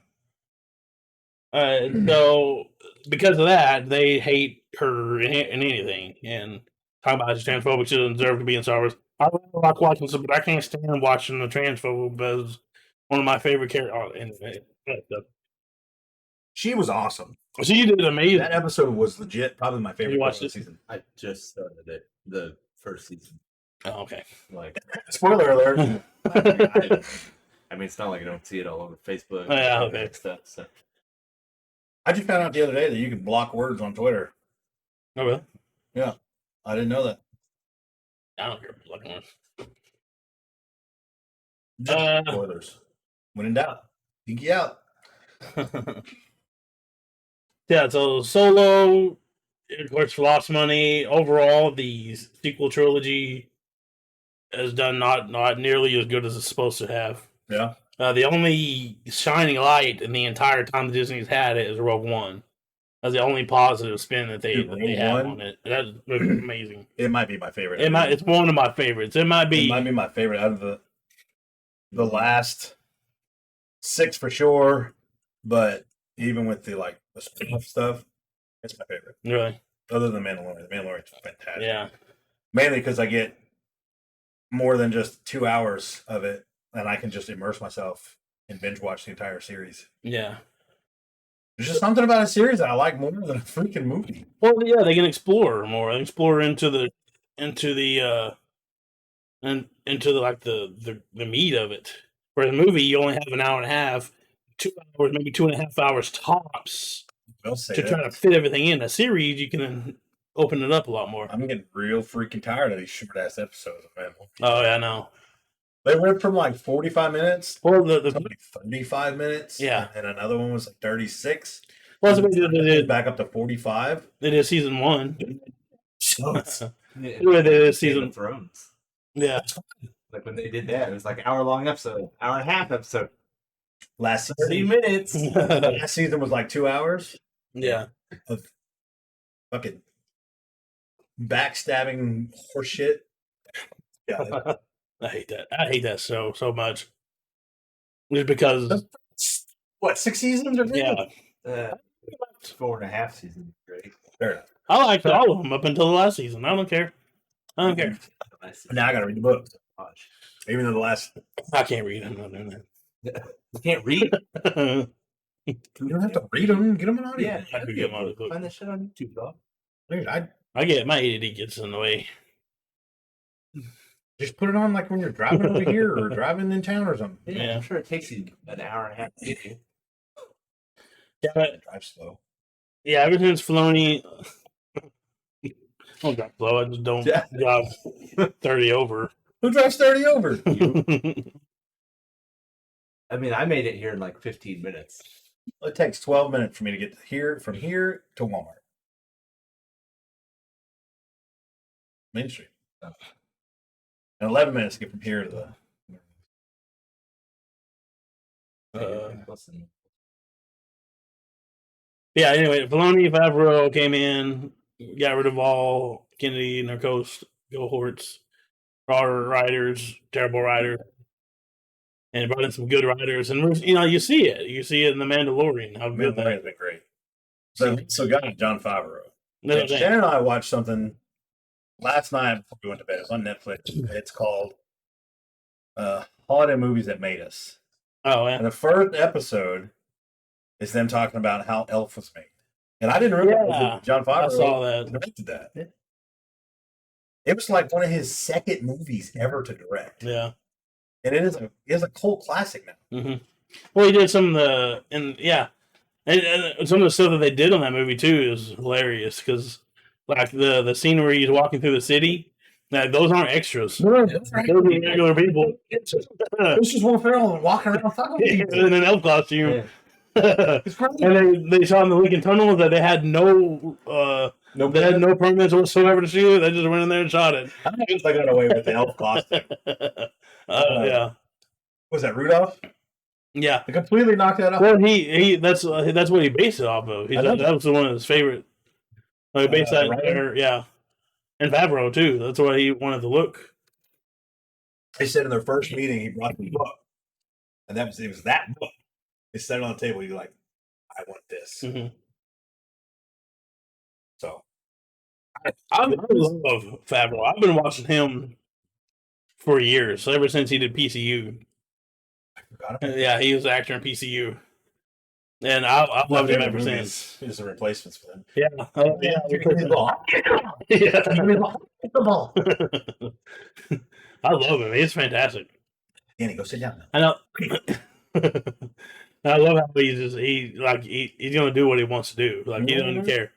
So because of that, they hate her in anything. And talking about just transphobic, she doesn't deserve to be in Star Wars. I really like watching some, but I can't stand watching the transphobe as one of my favorite characters. She was awesome. She did amazing. That episode was legit, probably my favorite watched this season. I just started it, the first season. Oh, okay. Like, Spoiler alert. I mean, it's not like I don't see it all over Facebook. Oh, yeah, and okay. stuff. So I just found out the other day that you can block words on Twitter. Oh, really? Yeah, I didn't know that. I don't care about looking ones. Spoilers. When in doubt, pinky out. Yeah, so Solo, of course, lost money. Overall, the sequel trilogy has done not nearly as good as it's supposed to have. Yeah. The only shining light in the entire time Disney's had it is Rogue One. That's the only positive spin that they Dude, have Rogue on it. That's amazing. It might be my favorite. It's one of my favorites. It might be my favorite out of the last 6 for sure. But even with the spin-off stuff, it's my favorite. really. Other than Mandalorian. Mandalorian's fantastic. Yeah. Mainly because I get more than just 2 hours of it, and I can just immerse myself and binge watch the entire series. Yeah. There's just something about a series that I like more than a freaking movie. Well, yeah, they can explore more. They can explore into the meat of it. Whereas a movie, you only have an hour and a half, 2 hours, maybe 2.5 hours tops to try to fit everything in. A series, you can open it up a lot more. I'm getting real freaking tired of these short ass episodes, man. Oh yeah, I know. They went from 45 minutes Well, to 35 minutes. Yeah. And another one was 36. Well, that's what they did. Back up to 45. They did season 1. yeah, They did Game season. of Thrones. Yeah. Like when they did that, it was like hour-long episode, hour and a half episode, Last 30 minutes. last season was 2 hours Yeah. of fucking backstabbing horseshit. Yeah. I hate that. I hate that so much. Just because. What, 6 seasons or Yeah. 4.5 seasons, right? Fair enough. I liked all of them up until the last season. I don't care. I don't care. Now I gotta read the book. Even though the last. I can't read. I'm not doing You can't read. that. You don't have to read them. Get them on audio. Yeah, I could get them on the book. Find that shit on YouTube, dog. Dude, I get my ADD gets in the way. just put it on when you're driving over here or driving in town or something. Yeah, Yeah. I'm sure it takes you an hour and a half to get here. Yeah, but, Drive slow. yeah. Ever since Filoni, I don't drive slow. I just don't drive 30 over. Who drives 30 over? I mean, I made it here in 15 minutes. It takes 12 minutes for me to get from here to Walmart. Main Street. And 11 minutes to get from here to the. Listen, Yeah. Anyway, Filoni, Favreau came in, got rid of all Kennedy and their cohorts, raw writers, terrible writer, and brought in some good writers. And you see it. You see it in the Mandalorian. How good Mandalorian's been great. So got John Favreau. that. Shannon and I watched something last night before we went to bed. It's on Netflix. It's called Holiday Movies That Made Us. Oh yeah. And the first episode is them talking about how Elf was made. And I didn't realize that John Favreau I saw that. directed that. It was one of his second movies ever to direct. Yeah. And it is a cult classic now. Mm-hmm. Well, he did some of the and some of the stuff that they did on that movie too is hilarious because the scene where he's walking through the city, those aren't extras. Those are regular people. It's just Will Ferrell walking around fucking people. In an elf costume. Yeah. And they shot in the Lincoln Tunnel that they had no permits whatsoever to shoot it. They just went in there and shot it. I guess I got away with the elf costume. Yeah. Was that Rudolph? Yeah. They completely knocked that off. Well, that's what he based it off of. That was one of his favorite. He based that there, yeah. And Favreau too. That's why he wanted to look. They said in their first meeting he brought the book, and it was that book. He set it on the table. He's like, "I want this." Mm-hmm. So, I love Favreau. I've been watching him for years, ever since he did PCU. I forgot about Yeah, he was an actor in PCU. And I loved him My ever favorite since. movies is the replacements for them. Yeah. Yeah. I love him. He's fantastic. Danny, go sit down. I know. I love how he's gonna do what he wants to do. Like, he doesn't care.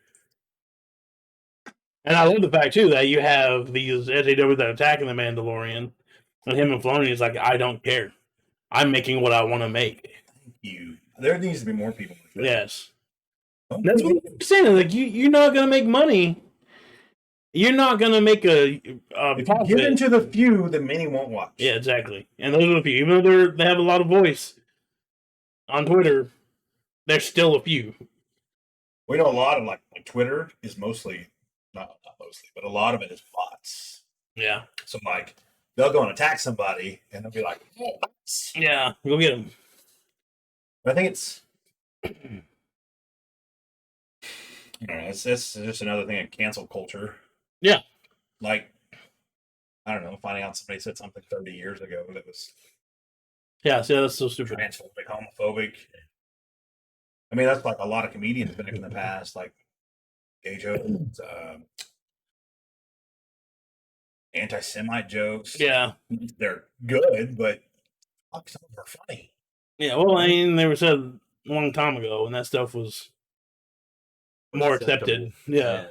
And I love the fact too that you have these SJWs that are attacking the Mandalorian, and him and Filoni is like, I don't care. I'm making what I want to make. Thank you. There needs to be more people like that. Yes. That's what I'm saying. Like, you're not gonna make money. You're not gonna make a If profit. you get into the few, the many won't watch. Yeah, exactly. And those are the few. Even though they have a lot of voice on Twitter, there's still a few. We know a lot of like Twitter is mostly not mostly, but a lot of it is bots. Yeah. So like they'll go and attack somebody and they'll be like, oh, bots. Yeah, go get them. I think it's it's just another thing in cancel culture. Yeah. Like, I don't know, finding out somebody said something 30 years ago that was Yeah, see, that's so stupid. transphobic, homophobic. I mean, that's like a lot of comedians back in the past, like gay jokes, anti-Semite jokes. Yeah. They're good, but fuck, some of them are funny. Yeah, well, I mean, they were said a long time ago, and that stuff was more accepted. Yeah.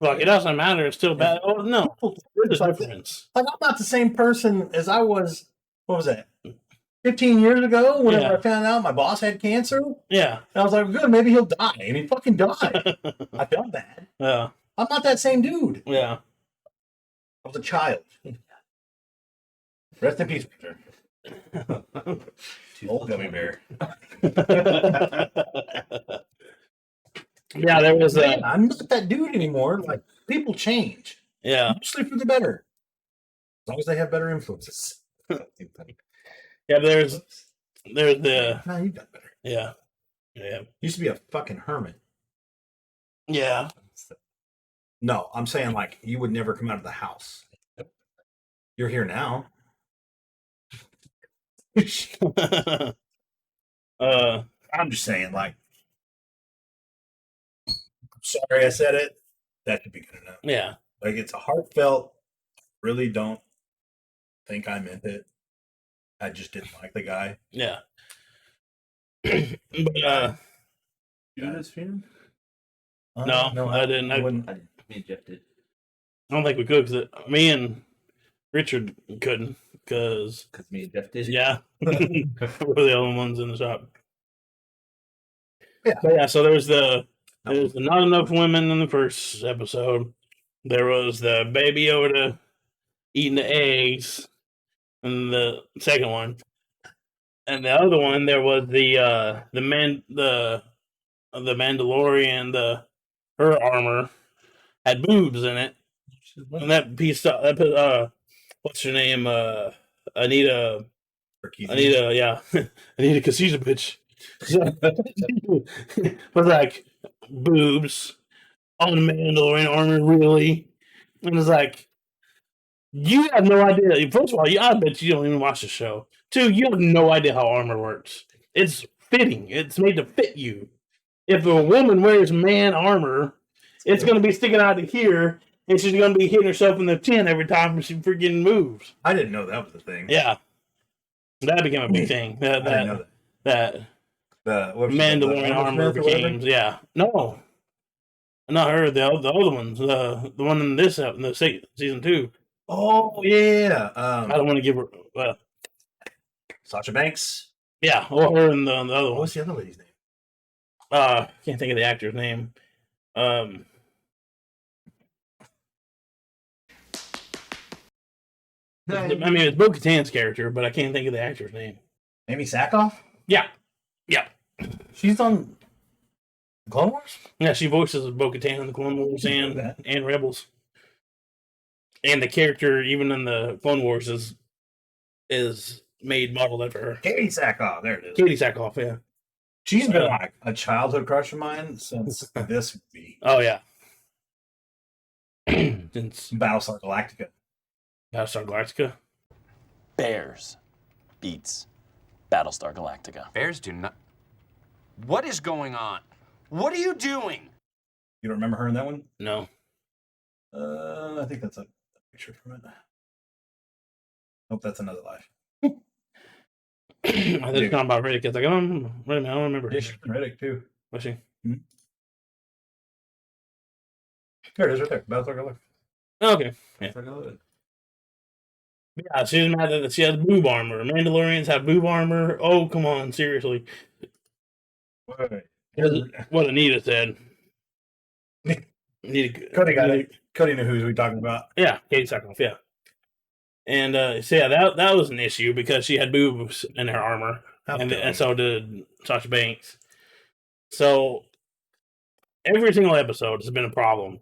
Like, it doesn't matter. It's still bad. Oh, no. There's a difference. Like, I'm not the same person as I was, what was that, 15 years ago, whenever I found out my boss had cancer. Yeah. And I was like, good, maybe he'll die. And he fucking died. I felt bad. Yeah. I'm not that same dude. Yeah. I was a child. Rest in peace, Victor. Old gummy bear. Yeah, there was Man, I'm not that dude anymore. Like, people change. Yeah. Mostly for the better. As long as they have better influences. Yeah, but there's the No, you got better. yeah. Yeah. Used to be a fucking hermit. Yeah. No, I'm saying like you would never come out of the house. You're here now. I'm just saying, like, I'm sorry I said it. That should be good enough. Yeah. Like, it's a heartfelt. Really don't think I meant it. I just didn't like the guy. Yeah. But, You guys stream? no, I didn't. I wouldn't. Me and Jeff did. don't think we could, because me and Richard couldn't, because Because me and Jeff did. yeah, we're the only ones in the shop. Yeah. But yeah, so there's the not enough women in the first episode. There was the baby Yoda eating the eggs in the second one. And the other one, there was the Mandalorian, her armor had boobs in it. And that piece what's her name? Anita, yeah. Anita Kasisa, bitch. Was like, boobs on Mandalorian armor, really? And it's like, you have no idea. First of all, I bet you don't even watch the show. Two, you have no idea how armor works. It's fitting. It's made to fit you. If a woman wears man armor, it's going to be sticking out to here, and she's going to be hitting herself in the chin every time she freaking moves. I didn't know that was a thing. Yeah. That became a big thing. I didn't know That what was Mandalorian the armor Smith or whatever? became, yeah. No. Not her, the other ones. The one in season 2. Oh yeah. I don't want to give her. Sasha Banks. Yeah, or her and the other one. What's the other lady's name? Can't think of the actor's name. I mean, it's Bo-Katan's character, but I can't think of the actor's name. Amy Sackhoff. Yeah. She's on Clone Wars. Yeah, she voices Bo-Katan in the Clone Wars and Rebels. And the character, even in the Clone Wars, is modeled after her. Katie Sackhoff. There it is. Katie Sackhoff, yeah. She's been like a childhood crush of mine since this movie. Oh, yeah. Since Battlestar Galactica. Battlestar Galactica. Bears beats Battlestar Galactica. Bears do not. What is going on? What are you doing? You don't remember her in that one? No. I think that's a picture from it. Hope that's another life. I think it's not about Riddick. It's like, wait a minute, I don't remember. Yeah, she's Riddick too. Was she? Mm-hmm. There it is, right there. Battlestar Galactica. Oh, okay. Yeah. Yeah, she's mad that she has boob armor. Mandalorians have boob armor. Oh, come on, seriously. What Anita said. Cody got it. Cody knew who we talking about. Yeah, Katie Sackhoff, yeah. And so yeah, that was an issue because she had boobs in her armor, and so did Sasha Banks. So every single episode has been a problem.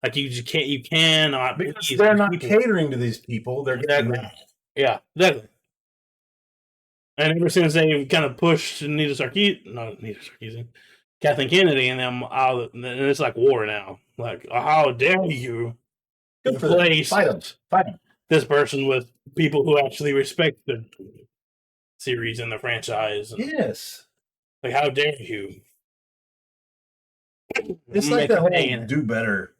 Like you cannot because they're not catering to these people. They're getting that. Yeah, exactly. And ever since they've kind of pushed Kathleen Kennedy and them out, and it's like war now. Like, how dare you replace this person with people who actually respect the series and the franchise? Yes. Like, how dare you? It's like the whole do better,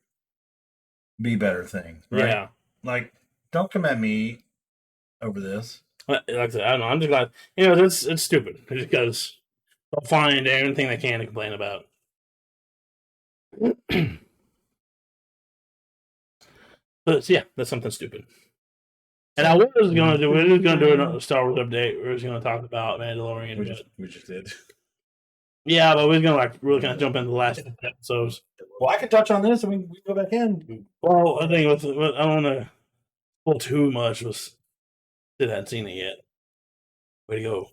be better thing, right? Yeah. Like, don't come at me over this. Like I said, I don't know. I'm just glad. It's stupid because they'll find anything they can to complain about. But yeah, that's something stupid. And I was going to do a Star Wars update. We were going to talk about Mandalorian. We just did. Yeah, but we are going to really kind of jump into the last episodes. Well, I can touch on this. I mean, we can go back in. Well, I think I don't want to pull too much. Still hadn't seen it yet. Way to go.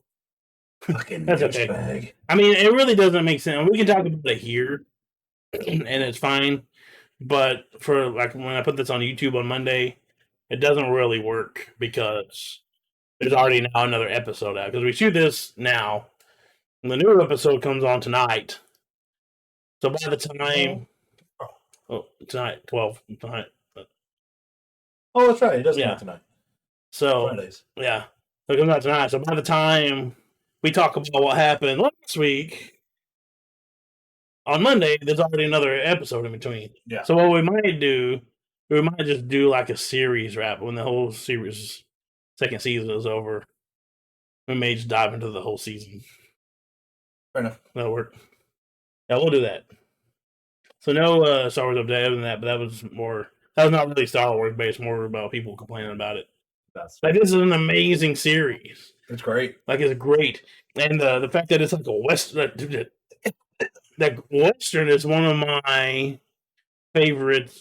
Fucking that's okay. Bag. I mean, it really doesn't make sense. We can talk about it here, and it's fine. But for like when I put this on YouTube on Monday, it doesn't really work because there's already now another episode out. Because we shoot this now, and the new episode comes on tonight. So by the time, tonight 12 tonight. Oh, that's right. It does come out tonight. So Fridays. Yeah, so it comes out tonight. So by the time we talk about what happened last week, on Monday, there's already another episode in between. Yeah. So what we might do, we might just do like a series wrap when the whole series second season is over. We may just dive into the whole season. Fair enough. That'll work. Yeah, we'll do that. So no Star Wars update other than that, but that was not really Star Wars based, more about people complaining about it. Like, this is an amazing series. It's great. Like, it's great. And the fact that it's like a Western, that Western is one of my favorite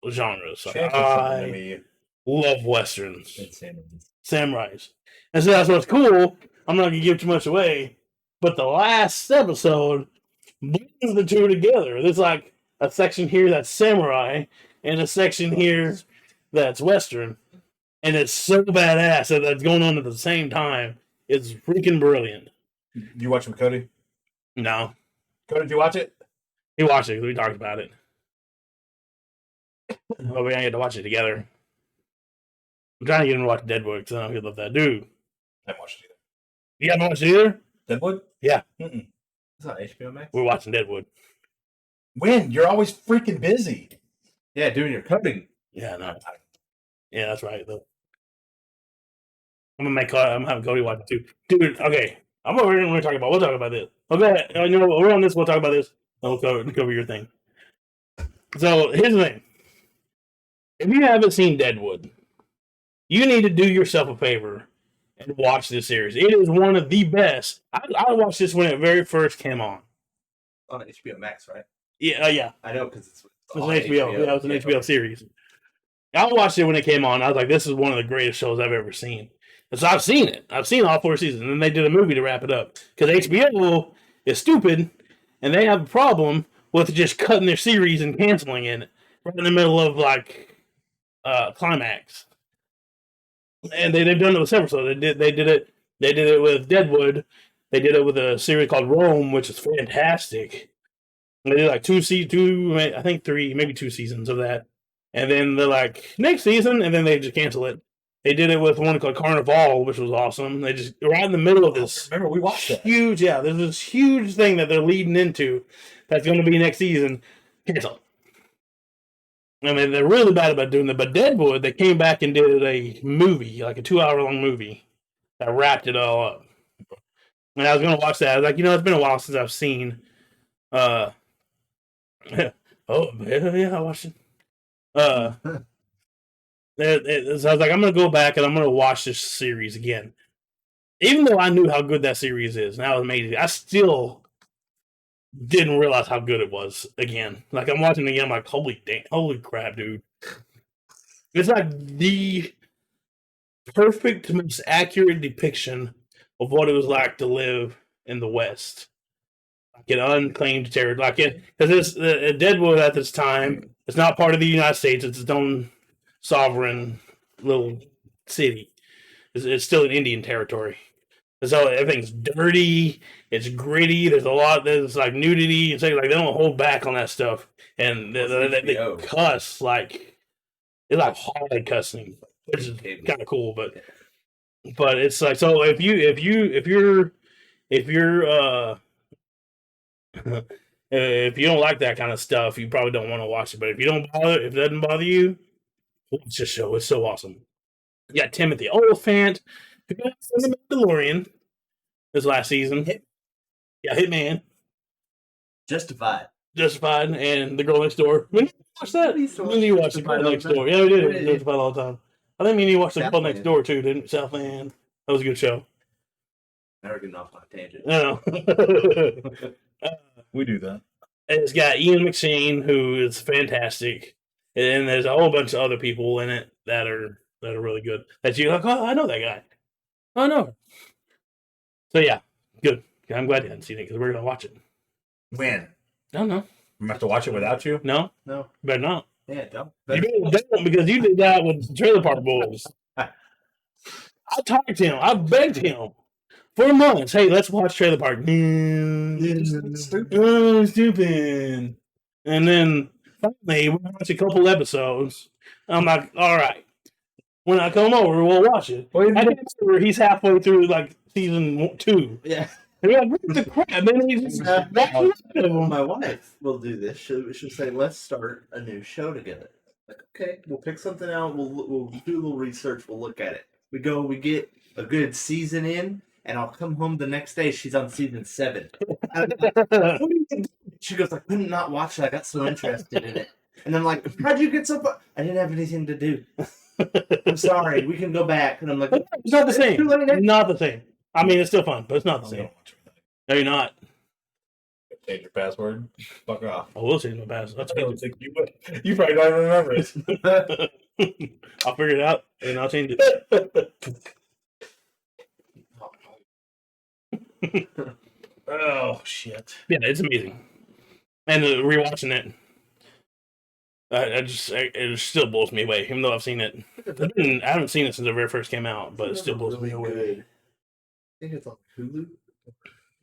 genres. I love Westerns. Samurais. And so that's what's cool. I'm not going to give too much away, but the last episode brings the two together. There's like a section here that's samurai and a section here that's Western. And it's so badass that that's going on at the same time. It's freaking brilliant. You watch it with Cody? No. Cody, did you watch it? He watched it because we talked about it. But we didn't get to watch it together. I'm trying to get him to watch Deadwood because I know he'd love that. Dude. I haven't watched it either. You haven't watched it either? Deadwood? Yeah. It's not HBO Max. We're watching Deadwood. When? You're always freaking busy. Yeah, doing your coding. Yeah, no. Yeah, that's right, though. I'm having Cody watch it too. Dude, okay. I'm over here and we'll talk about this. Okay, we're on this, we'll talk about this. We'll cover your thing. So, here's the thing. If you haven't seen Deadwood, you need to do yourself a favor and watch this series. It is one of the best. I watched this when it very first came on. On HBO Max, right? Yeah. I know, because it's an HBO. Yeah, it was an HBO series. I watched it when it came on. I was like, this is one of the greatest shows I've ever seen. And so I've seen it. I've seen all 4 seasons. And then they did a movie to wrap it up. Because HBO is stupid, and they have a problem with just cutting their series and canceling it right in the middle of, like, climax. And they've done it with several. So they did it with Deadwood. They did it with a series called Rome, which is fantastic. And they did like 2, I think 3, maybe 2 seasons of that. And then they're like, next season, and then they just cancel it. They did it with one called Carnival, which was awesome. They just right in the middle of this. Remember, we watched that. Huge, yeah. There's this huge thing that they're leading into that's going to be next season. Cancel. I mean, they're really bad about doing that. But Deadwood, they came back and did a movie, like a 2-hour-long movie that wrapped it all up. And I was going to watch that. I was like, it's been a while since I've seen. Oh yeah, I watched it. So I was like, I'm going to go back and I'm going to watch this series again. Even though I knew how good that series is, and that was amazing, I still didn't realize how good it was again. Like, I'm watching it again, I'm like, holy crap, dude. It's like the perfect, most accurate depiction of what it was like to live in the West. Like an unclaimed territory. Like it, because it's Deadwood at this time, it's not part of the United States, it's its own sovereign little city. It's still an Indian territory. So everything's dirty, it's gritty, there's like nudity, it's like they don't hold back on that stuff. And they cuss like it's like hard cussing, which is kind of cool, but it's like, so if you're if you don't like that kind of stuff, you probably don't want to watch it. But if it doesn't bother you, watch this show. It's so awesome. You got Timothy Olyphant, who got the Mandalorian this last season. Yeah, Hitman. Justified, and The Girl Next Door. When did you watch that? When did you watch The Girl Next Door? Yeah, we did. Justified all the time. I think me and you watched The Girl Next Door too, didn't we? Southland. That was a good show. Never getting off my tangent. No. We do that. And it's got Ian McShane, who is fantastic, and there's a whole bunch of other people in it that are really good. That you're like, oh, I know that guy. Oh no. So yeah, good. I'm glad you hadn't seen it because we're gonna watch it. When? I don't know. I'm gonna have to watch it without you. No, No. better not. Yeah, don't. You better don't, because you did that with Trailer Park Boys. I talked to him. I begged him for months. Hey, let's watch Trailer Park. Stupid. And then finally, we watched a couple episodes. I'm like, all right. When I come over, we'll watch it. He's halfway through like season 2. Yeah. And you're like, what the crap? And then he's just My wife will do this. She'll say, "Let's start a new show together." Like, okay, we'll pick something out. We'll do a little research. We'll look at it. We get a good season in, and I'll come home the next day. She's on season 7. She goes like, "Couldn't not watch it. I got so interested in it." And I'm like, "How'd you get so far?" I didn't have anything to do. I'm sorry. We can go back. And I'm like, it's not the same. It's not the same. I mean, it's still fun, but it's not the same. No, you're not. Change your password. Fuck off. I will change my password. I don't think you would. You probably don't even remember it. I'll figure it out and I'll change it. Oh shit! Yeah, it's amazing. And rewatching it, it still blows me away. Even though I've seen it, I haven't seen it since it very first came out, but it still blows me away. I think it's on Hulu,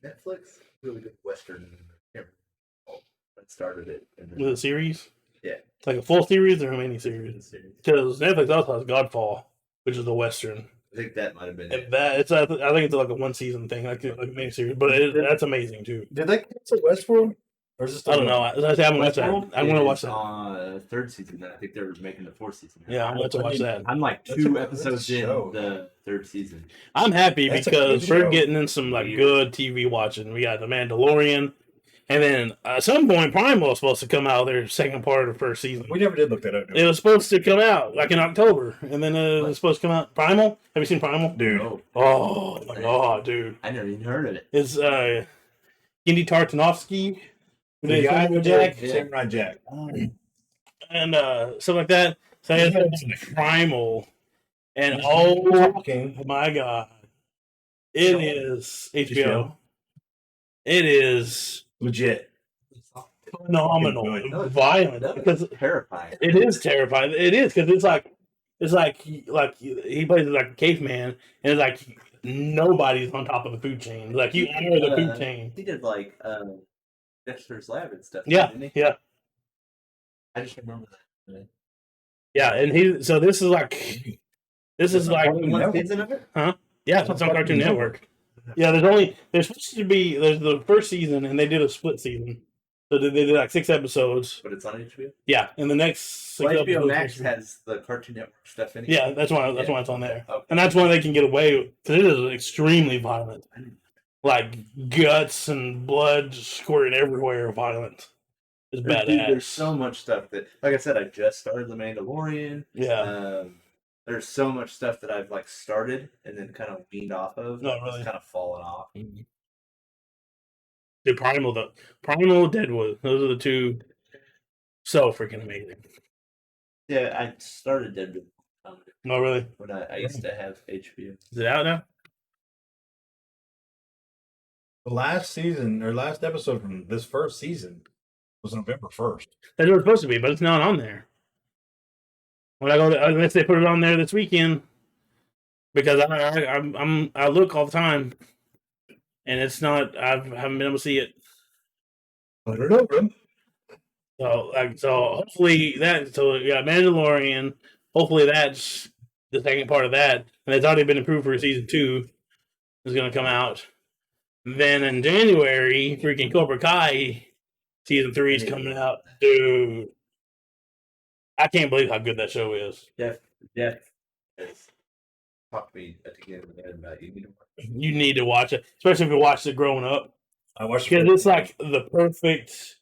Netflix. Really good Western. I started it. With a series? Yeah. Like a full series or a mini series? Because Netflix also has Godfall, which is a Western. I think that might have been it. I think it's like a 1-season thing, like a mini series, but that's amazing too. Did they cancel Westworld? Or is this I don't know. I haven't watched that. I want to watch that. 3rd season. I think they're making the 4th season. Yeah, I want to watch that. I'm like 2 episodes in the 3rd season. I'm happy because we're getting in some like good TV watching. We got The Mandalorian, and then at some point Primal was supposed to come out their second part of the 1st season. We never did look that up. It was supposed to come out like in October, and then it was supposed to come out. Primal? Have you seen Primal? Dude. Oh my god, dude. I never even heard of it. It's Indy Tartanovsky. The guy with Jack. Samurai Jack. And stuff like that. So it's Primal. And oh my god. It is HBO. It is legit. Phenomenal. Violent. Because terrifying. It is terrifying. It is because it's like he plays like a caveman, and it's like nobody's on top of the food chain. Like you are the food chain. He did like Dexter's Lab and stuff. Yeah, didn't he? yeah. I just remember that. Yeah, and this is like This is like one season of it. Yeah, it's on Cartoon Network. Yeah, there's supposed to be the first season, and they did a split season. So they did like 6 episodes. But it's on HBO. Yeah, and the next 6 HBO episodes Max has the Cartoon Network stuff in it. Yeah, that's why it's on there, Okay. and that's why they can get away because it is extremely violent, like guts and blood squirting everywhere. Violent. It's badass. Dude, there's so much stuff that, like I said, I just started The Mandalorian. Yeah. There's so much stuff that I've like started and then kind of weaned off of. No, really. It's kind of fallen off. The Primal, Deadwood. Those are the two. So freaking amazing. Yeah, I started Deadwood. No, really. When I used to have HBO. Is it out now? The last season or last episode from this first season was November 1st. That's what it's supposed to be, but it's not on there. When I go, unless they put it on there this weekend, because I look all the time, and it's not. I haven't been able to see it. I don't know, bro. So hopefully that. So yeah, Mandalorian. Hopefully that's the second part of that, and it's already been approved for season 2. Is going to come out. Then in January, freaking Kobra Kai season 3 is coming out, dude. I can't believe how good that show is. Jeff has talked to me at the beginning of the about you. You need to watch it, especially if you watched it growing up. I watched because it's like the perfect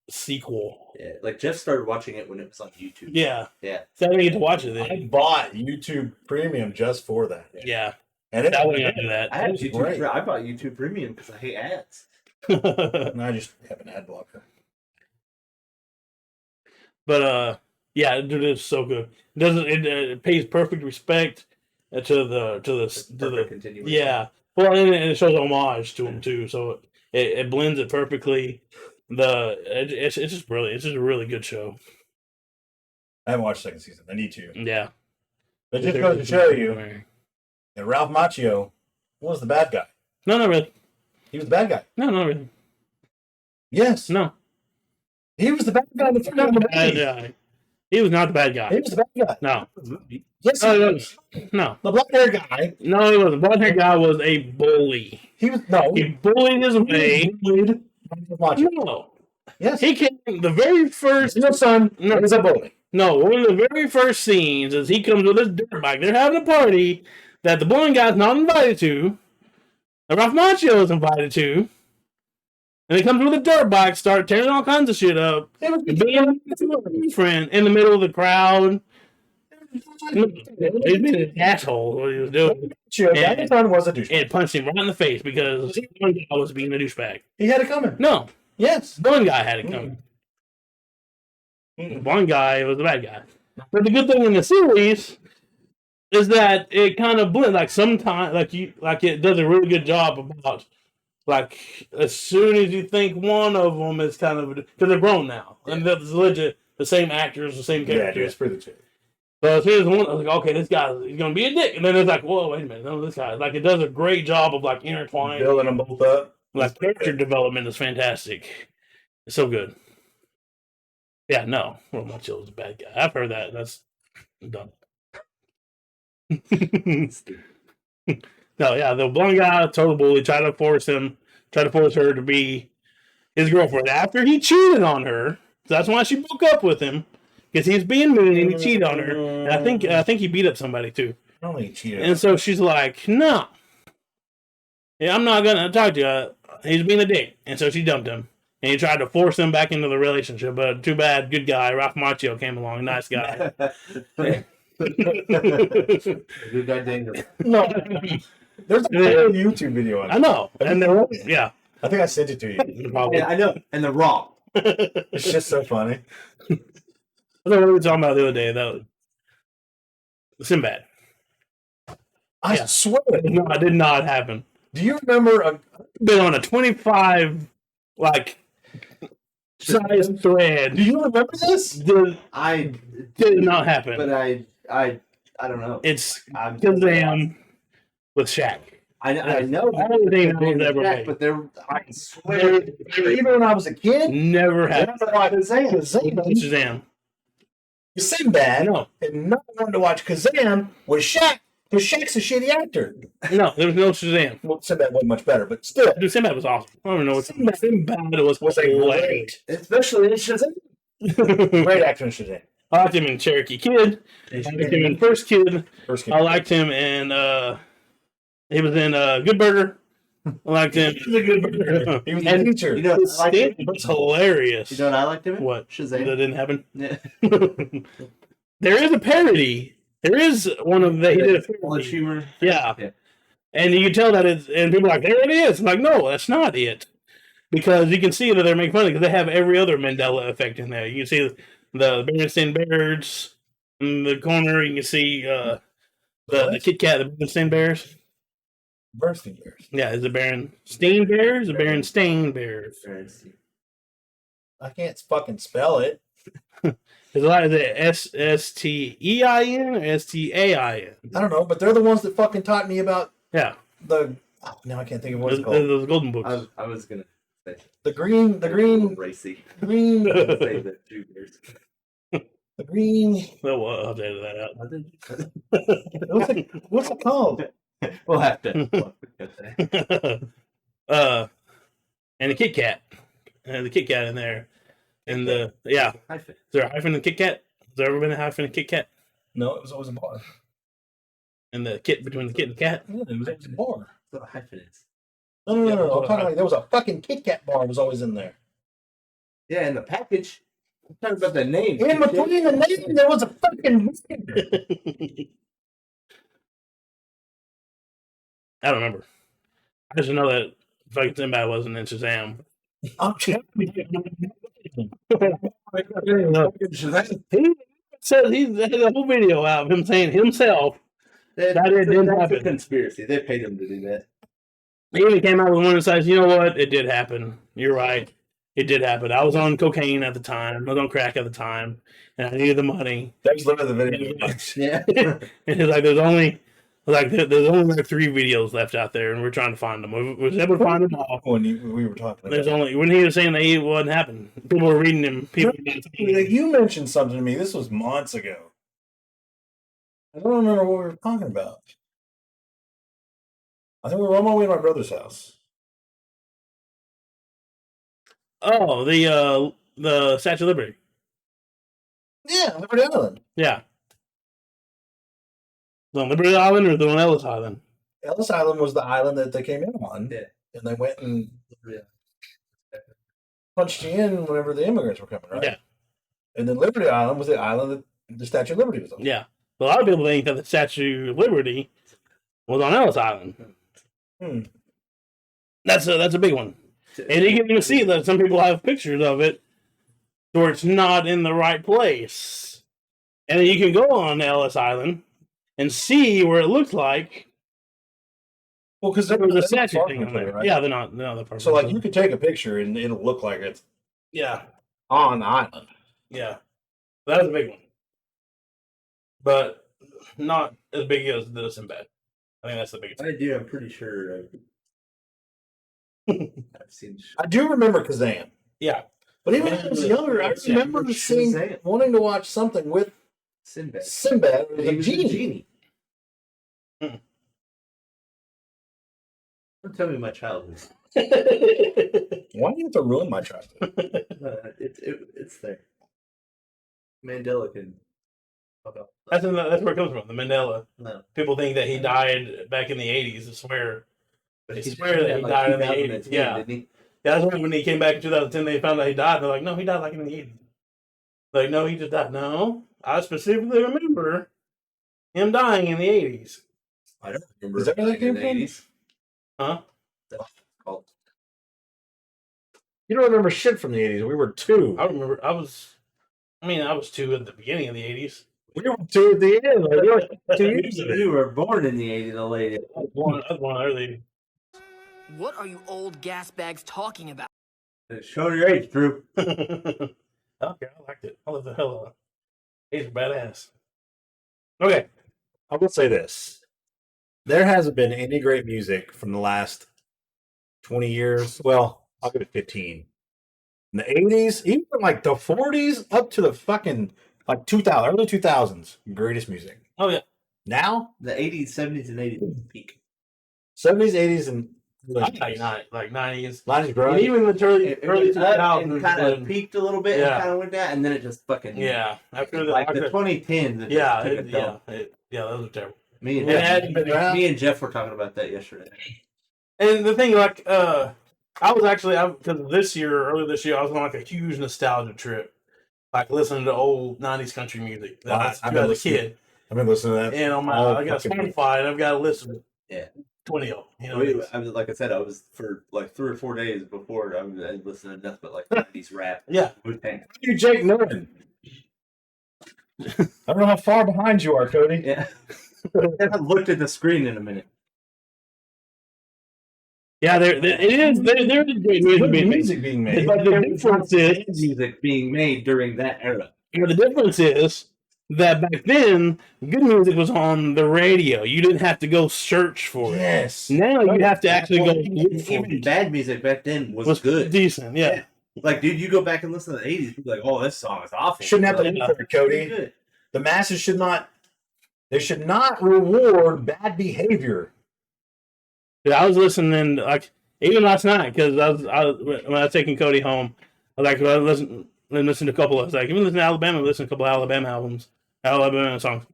sequel. Yeah, like Jeff started watching it when it was on YouTube. Yeah, yeah. So I didn't get to watch it then. I bought YouTube Premium just for that. Yeah, and I wouldn't do that. I had YouTube. I bought YouTube Premium because I hate ads. And I just have an ad blocker. But yeah, dude, it's so good. It pays perfect respect to the continuation. Yeah. Well, and it shows homage to him too, so it blends it perfectly. It's just brilliant. It's just a really good show. I haven't watched the second season. I need to. Yeah. But just goes to show you that Ralph Macchio was the bad guy. No, not really. He was the bad guy. No, not really. Yes. No. He was the bad guy. He was not the bad guy. He was the bad guy. No. Yes, he was. No. The blonde hair guy. No, he wasn't. The blonde hair guy was a bully. He was He bullied his way. No. Yes. He came the very first. Your son is a bully. No, one of the very first scenes is he comes with his dirt bike. They're having a party that the blonde guy's not invited to. And Ralph Macchio is invited to. And he comes with a dirt bike, start tearing all kinds of shit up, and being a friend in the middle of the crowd. He's been an asshole. What he was doing. And was a douchebag. And punched him right in the face because one guy was being a douchebag. He had it coming. No. Yes. One guy had it coming. One guy was the bad guy. But the good thing in the series is that it kind of blends. Like sometimes, it does a really good job about. As soon as you think one of them is kind of... Because they're grown now. Yeah. And it's legit the same actors, the same characters. Yeah, it's pretty legit. So as soon as one... I was like, okay, this guy, he's going to be a dick. And then it's like, whoa, wait a minute. No, this guy... it does a great job of, intertwining. Building them both up. Character development is fantastic. It's so good. Yeah, no. Well, Macchio's a bad guy. I've heard that. That's done. No, yeah, the blonde guy, total bully, tried to force her to be his girlfriend after he cheated on her. So that's why she broke up with him, because he was being mean and he cheated on her. And I think he beat up somebody too. I don't think he cheated. And so she's like, "No, yeah, I'm not gonna talk to you. He's being a dick." And so she dumped him, and he tried to force him back into the relationship. But too bad, good guy Ralph Macchio came along, nice guy. Good guy danger. No. There's a YouTube video on it. I know. And they're yeah. I think I sent it to you. Yeah, I know. And they're wrong. It's just so funny. I don't know what we were talking about the other day, though. Sinbad. I swear. No, it did not happen. Do you remember been on a 25 size thread? Do you remember this? I did not happen. But I don't know. It's Kazam with Shaq. I know everything that was ever made. But I swear, even when I was a kid, never happened. Shazam. Shazam. Sinbad, No. and not wanting to watch Kazam was Shaq, because Shaq's a shitty actor. No, there was no Shazam. Well, Sinbad wasn't much better, but still. Dude, Sinbad was awesome. I don't even know what Sinbad was a hilarious. Especially in Shazam. Great actor in Shazam. I liked him in Cherokee Kid. I liked him in First Kid. I liked him in he was in Good Burger. I liked him. He was a good burger. He was a teacher. You know, His I liked him. stand was hilarious. You know what I liked him in? What? Shazam. That didn't happen. Yeah. There is a parody. There is one of the he did a Much parody. humor. Yeah. Yeah. And you can tell that it's, and people are like, there it is. I'm like, no, that's not it. Because you can see that they're making fun of it because they have every other Mandela effect in there. You can see the Berenstain Bears in the corner. You can see the Kit Kat, the Berenstain Bears. Berenstain Bears. Yeah, is it Berenstain Bears or Berenstain Bears? I can't fucking spell it. Is it SSTEIN or STAIN? I don't know, but they're the ones that fucking taught me about Yeah, the. Oh, now I can't think of what it's called. those golden books. I was gonna say The green, racy. green, Say the Juniors. the green. Oh, well, I'll have to edit that out. What's it called? We'll have to. And the Kit Kat. The Kit Kat in there. And Hyphen. is there a hyphen in Kit Kat? Has there ever been a hyphen in Kit Kat? No, it was always a bar. And the kit between the kit and the cat? Yeah, it was always a bar. That's what a hyphen is. No. I'm talking like there was a fucking Kit Kat bar was always in there. Yeah, in the package. I'm talking about the name. In between the name, there was a fucking. I don't remember. I just know that fucking Sinbad wasn't in Shazam. I'm telling you. He said he had a whole video out of him saying himself that it didn't That's a happen. conspiracy. They paid him to do that. He even came out with one that says, you know what? It did happen. You're right. It did happen. I was on cocaine at the time. I was on crack at the time. And I needed the money. That was literally the video. Yeah. And it's like, there's only like 3 videos left out there, and we're trying to find them. We was able to find them all. When we were talking about There's only when he was saying that it wasn't happening. People were reading him. You mentioned something to me. This was months ago. I don't remember what we were talking about. I think we were on my way to my brother's house. Oh, the Statue of Liberty. Yeah, Liberty Island. Yeah. The Liberty Island or the on Ellis Island? Ellis Island was the island that they came in on. Yeah. And they went and punched you in whenever the immigrants were coming, right? Yeah. And then Liberty Island was the island that the Statue of Liberty was on. Yeah. But a lot of people think that the Statue of Liberty was on Ellis Island. That's a big one. And you can even see that some people have pictures of it where it's not in the right place. And then you can go on Ellis Island and see where it looks like. Well, because there was a they're statue not thing on far there. from it, right? Yeah, they're not that far. So, like, you could take a picture and it'll look like it's yeah, on the island. yeah, that was a big one, but not as big as the Sinbad. I think that's the biggest. I do. I'm pretty sure. I've seen. I do remember Kazam. Yeah, But even when I was younger, I remember wanting to watch something with Sinbad. Sinbad. It was He a was genie. Don't tell me my childhood. Why do you have to ruin my childhood? It's there. Mandela can. That's where it comes from. The Mandela. No. People think that he died back in the 80s. I swear. They swear that he died in the 80s. Yeah. Didn't he? Yeah, that's when he came back in 2010, they found out he died. They're like, no, he died like in the 80s. Like, no, he just died. No, I specifically remember him dying in the 80s. I don't remember. Is that where that came in the from? 80s. Huh? That's called. You don't remember shit from the 80s. We were two. I remember, I was 2 at the beginning of the 80s. We were two at the end. Like, you're like 2 years of it. You were born in the 80s, the late. I was born early. What are you old gas bags talking about? Show your age, Drew. Okay, I liked it. I love the hell out of it. He's badass. Okay. I will say this. There hasn't been any great music from the last 20 years. Well, I'll give it 15. In the 80s, even from like the 40s up to the fucking like 2000, early 2000s, greatest music. Oh yeah. Now The 80s, 70s, and 80s was the peak. 70s, 80s, and Like 90s. 90s, And bro. even the early It went up and 2000s. kind of peaked a little bit Yeah. and kind of went down, and then it just fucking After like the 2010s. It yeah, just took a dump. those are terrible. Me and It hadn't been around. me and Jeff were talking about that yesterday. And the thing, like, I was actually because earlier this year, I was on like a huge nostalgia trip, like listening to old '90s country music that I I've was been as a kid. I've been listening to that. And on my, I got Spotify, and I've got a list of 20 of them. I was, like I said, I was for like 3 or 4 days before I was listening to nothing but like 90s rap. Yeah. Wu-Tang. You, Jake Norton. I don't know how far behind you are, Cody. Yeah. I looked at the screen in a minute. Yeah, there is great music being made. But the difference is music being made during that era. The difference is that back then, good music was on the radio. You didn't have to go search for it. Yes. Now you have to actually go. Even bad music back then was good. Decent, yeah. Like, dude, you go back and listen to the 80s, people are like, oh, this song is awful. Shouldn't have to look for it, Cody. The masses should not. They should not reward bad behavior. Yeah, I was listening like even last night because I was when I was taking Cody home. I was like, I listened to a couple. I was like, even listen to Alabama. Listen to a couple of Alabama albums, Alabama songs,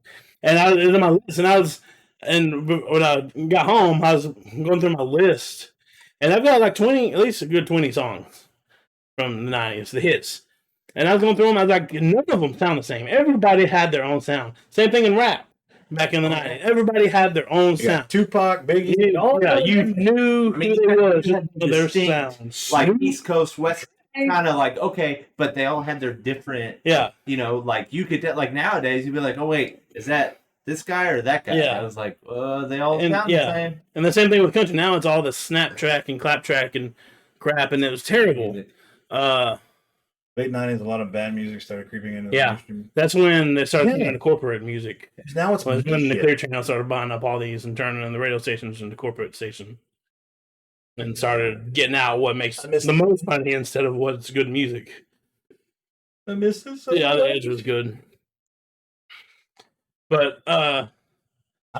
and I was in my list. And when I got home, I was going through my list, and I've got like at least a good 20 songs from the '90s, the hits. And I was going through them. I was like, none of them sound the same. Everybody had their own sound. Same thing in rap. Back in the '90s, everybody had their own sound. Tupac, Biggie, you knew who they was for their sound. Like East Coast, West, kind of like okay, but they all had their different. Yeah, you know, like you could like nowadays you'd be like, oh wait, is that this guy or that guy? Yeah, I was like, they all sound the same. And the same thing with country. Now it's all the snap track and clap track and crap, and it was terrible. Late 90s, a lot of bad music started creeping into the mainstream. That's when they started turning to corporate music. Now it's when the Clear Channel started buying up all these and turning the radio stations into corporate stations, and started getting out what makes the most money instead of what's good music. I miss it so Yeah, much. the Edge was good, but I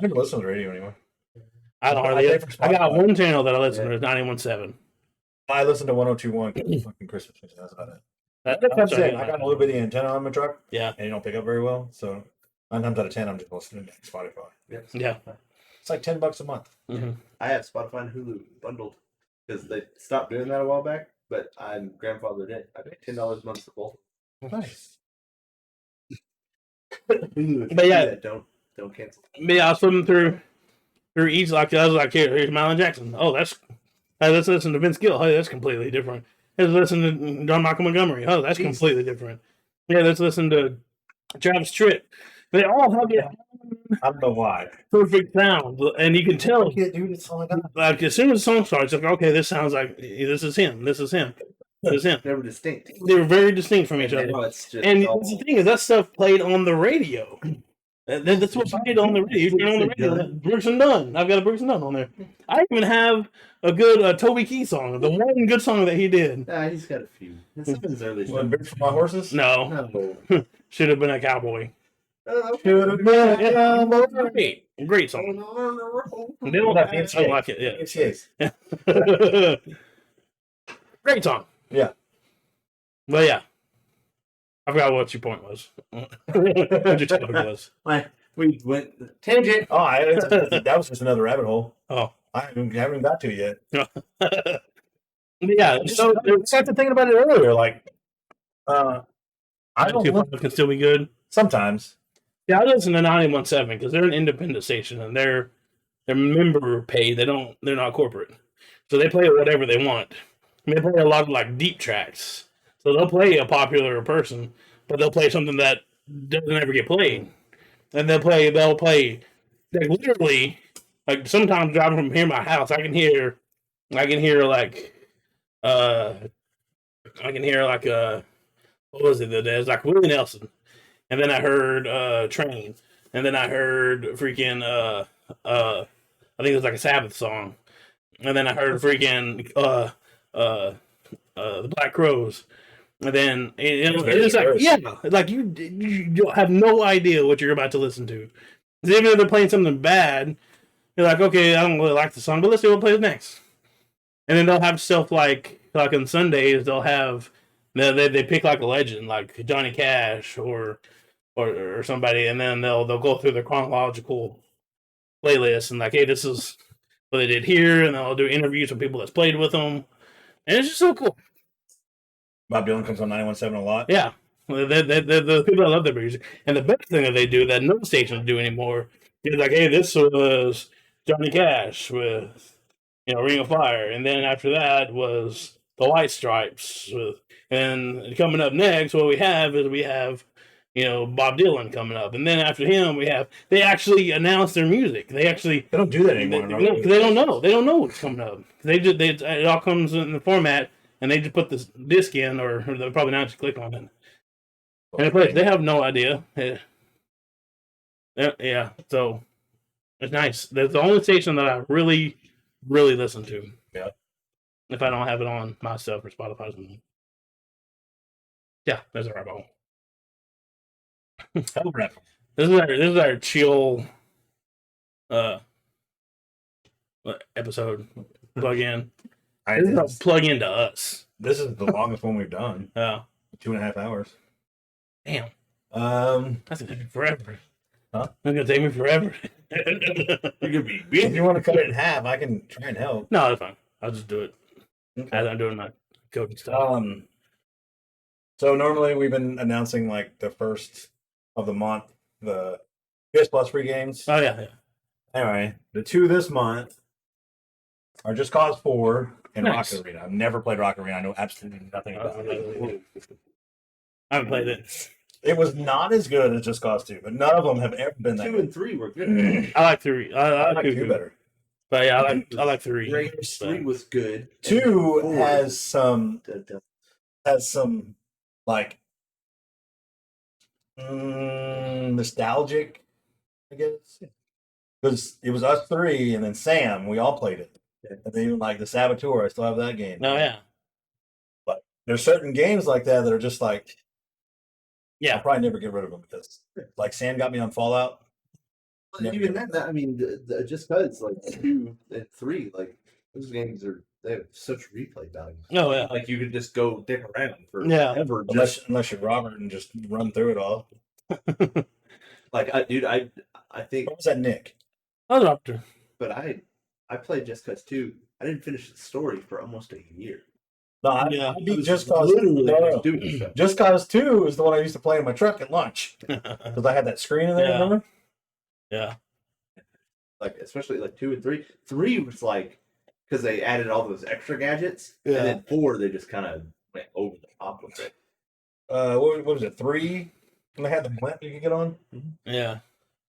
never listen to the radio anymore. I don't hardly. I got one channel that I listen to. It's 91.7. I listen to 102.1 because fucking Christmas music. That's about it. I got a little bitty antenna on my truck. Yeah. And you don't pick up very well. So 9 times out of 10, I'm just listening to Spotify. Yeah. It's like $10 a month. Mm-hmm. I have Spotify and Hulu bundled because they stopped doing that a while back, but I'm grandfathered in. I pay $10 a month for both. Nice. But yeah, don't cancel. But yeah, I was flipping through each like I was like, here's Michael Jackson. Oh, let's listen to Vince Gill. Hey, that's completely different. Let's listen to John Michael Montgomery. Oh, that's completely different. Yeah, let's listen to Travis Tritt. They all have their I don't know why. perfect sound, and you can tell. Yeah, dude, it's all I got. Like as soon as the song starts, it's like, okay, this sounds like this is him. This is him. This is him. They were distinct. They were very distinct from each other. And the thing is, that stuff played on the radio. That's what played on the radio. You turn on the radio. Brooks and Dunn. I've got a Brooks and Dunn on there. I even have a good Toby Keith song. The one good song that he did. Nah, he's got a few. Some of his early One big for my horses? No. Should have been a cowboy. Should have been a cowboy. Great song. They don't I like it. Yeah. Yes. Great song. Yeah. But yeah. I forgot what your point was. What your topic was. We went tangent. Oh, that was just another rabbit hole. Oh. I haven't got to yet. Yeah. So I got to thinking about it earlier. Like, I don't can still be good. Sometimes. Yeah, I listen to 91.7 because they're an independent station and they're member paid. They're not corporate, so they play whatever they want. I mean, they play a lot of like deep tracks, so they'll play a popular person, but they'll play something that doesn't ever get played, and they'll play like literally like sometimes driving from here to my house, I can hear like what was it? There's like Willie Nelson. And then I heard Train. And then I heard freaking I think it was like a Sabbath song. And then I heard freaking the Black Crowes. And then it's like, yeah, like you have no idea what you're about to listen to. Even if they're playing something bad, you're like, okay, I don't really like the song, but let's see what plays next. And then they'll have stuff like on Sundays, they'll have they pick like a legend, like Johnny Cash or somebody, and then they'll go through the chronological playlist and like, hey, this is what they did here, and they'll do interviews with people that's played with them, and it's just so cool. Bob Dylan comes on 91.7 a lot. Yeah, the people that love their music, and the best thing that they do that no stations do anymore is like, hey, this was Johnny Cash with Ring of Fire, and then after that was the White Stripes, and coming up next, what we have Bob Dylan coming up, and then after him they actually announce their music. They don't do that anymore. They don't know what's coming up. It all comes in the format. And they just put this disc in, or they'll probably not just click on it. And it plays. They have no idea. Yeah, so it's nice. That's the only station that I really, really listen to. Yeah. If I don't have it on myself or Spotify or something. Yeah, there's a rabbit hole. This is our chill episode. Plug in. This is a plug into us. This is the longest one we've done. Yeah. 2.5 hours. Damn. That's gonna take me forever. Huh? That's gonna take me forever. If you want to cut it in half, I can try and help. No, that's fine. I'll just do it as I'm doing my coding stuff. So normally we've been announcing like the first of the month, the PS Plus free games. Oh yeah. Anyway, the 2 this month are Just Cause 4 and Nice. Rocket Arena. I've never played Rocket Arena. I know absolutely nothing about it. I haven't played it. It was not as good as Just Cause 2, but none of them have ever been that 2 good. and 3 were good. I like 3. I like 2 2 better. But yeah, I like 3. Great. 3 was good. 2 has some like nostalgic, I guess, because it was us 3 and then Sam. We all played it, and then even like the Saboteur. I still have that game. Oh yeah. But there's certain games like that that are just like, yeah, I'll probably never get rid of them because like Sam got me on Fallout. But even then, I mean, just because like 2 and 3, like those games they have such replay value. Oh yeah. Like you could just go dick around for ever. Unless you're Robert and just run through it all. Like I think. What was that, Nick? I was Doctor. But I played Just Cause 2. I didn't finish the story for almost a year. No, I beat Just Cause. Doing stuff. Just Cause 2 is the one I used to play in my truck at lunch because I had that screen in there. Yeah. Remember? Yeah. Like especially like 2 and 3. 3 was like because they added all those extra gadgets, and then 4 they just kind of went over the top with it. What was it? 3 when they had the blimp you could get on. Yeah.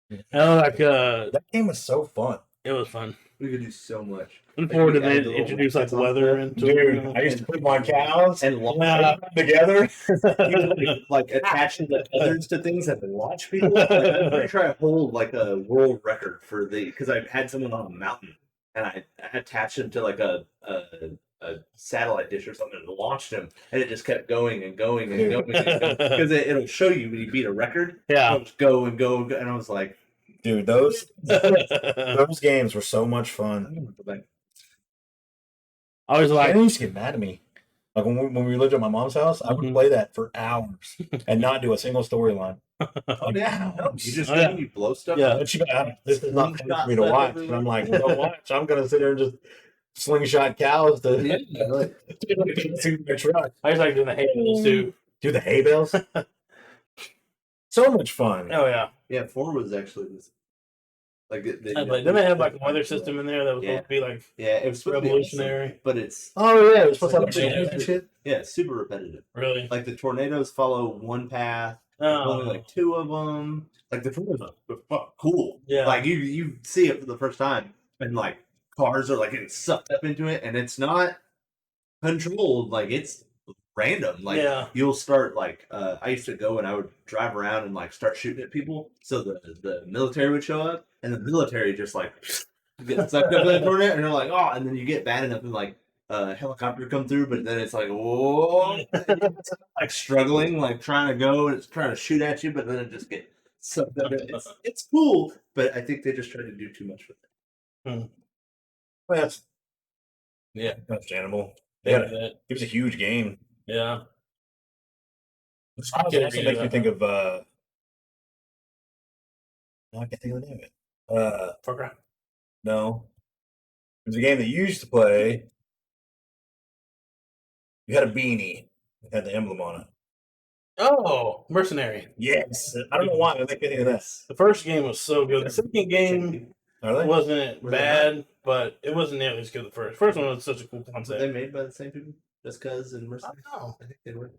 And like that game was so fun. It was fun. We could do so much. Looking forward to they introduce like weather into Dude, I used to put my cows and together, like attaching the feathers to things and launch people. Like, I'm pretty sure I hold like a world record for because I had someone on a mountain and I attached him to like a satellite dish or something and launched him, and it just kept going and going and going because it'll show you when you beat a record. Yeah, it'll just go and go, and I was like, dude, those games were so much fun. I was like, I used to get mad at me. Like when we lived at my mom's house, I would play that for hours and not do a single storyline. Oh yeah, you just you blow stuff. Yeah, but this is not fun for me to watch. And I'm like, don't watch. I'm gonna sit there and just slingshot cows to my truck. I just like doing the hay bales too. Do the hay bales? So much fun. Oh yeah. Yeah, 4 was actually like then they had like a weather system in there that was supposed to be like it was revolutionary. Awesome, but it's it was supposed to have shit. Yeah, it's super repetitive. Really? Like the tornadoes follow one path. Only like 2 of them. Like the tornadoes are cool. Yeah. Like you see it for the first time, and like cars are like getting sucked up into it, and it's not controlled. Like it's random. Like you'll start like I used to go and I would drive around and like start shooting at people, so the military would show up, and the military just like get sucked up in the tornado, and they're like, oh, and then you get bad enough and like helicopter come through, but then it's like, whoa, like struggling, like trying to go, and it's trying to shoot at you, but then it just gets sucked up. It's cool, but I think they just try to do too much with it. Hmm. Well, that's Yeah. understandable. Yeah. It was a huge game. Yeah. It also makes me think of no, I can't think of the name of it. Far Cry. No. It was a game that you used to play. You had a beanie. It had the emblem on it. Oh, Mercenary. Yes. I don't know why. I think of that. The first game was so good. The second game wasn't Were they bad, but it wasn't nearly as good as the first. First one was such a cool Were concept. they made by the same people? Just Cuz and Mercenary? Oh. I think they were.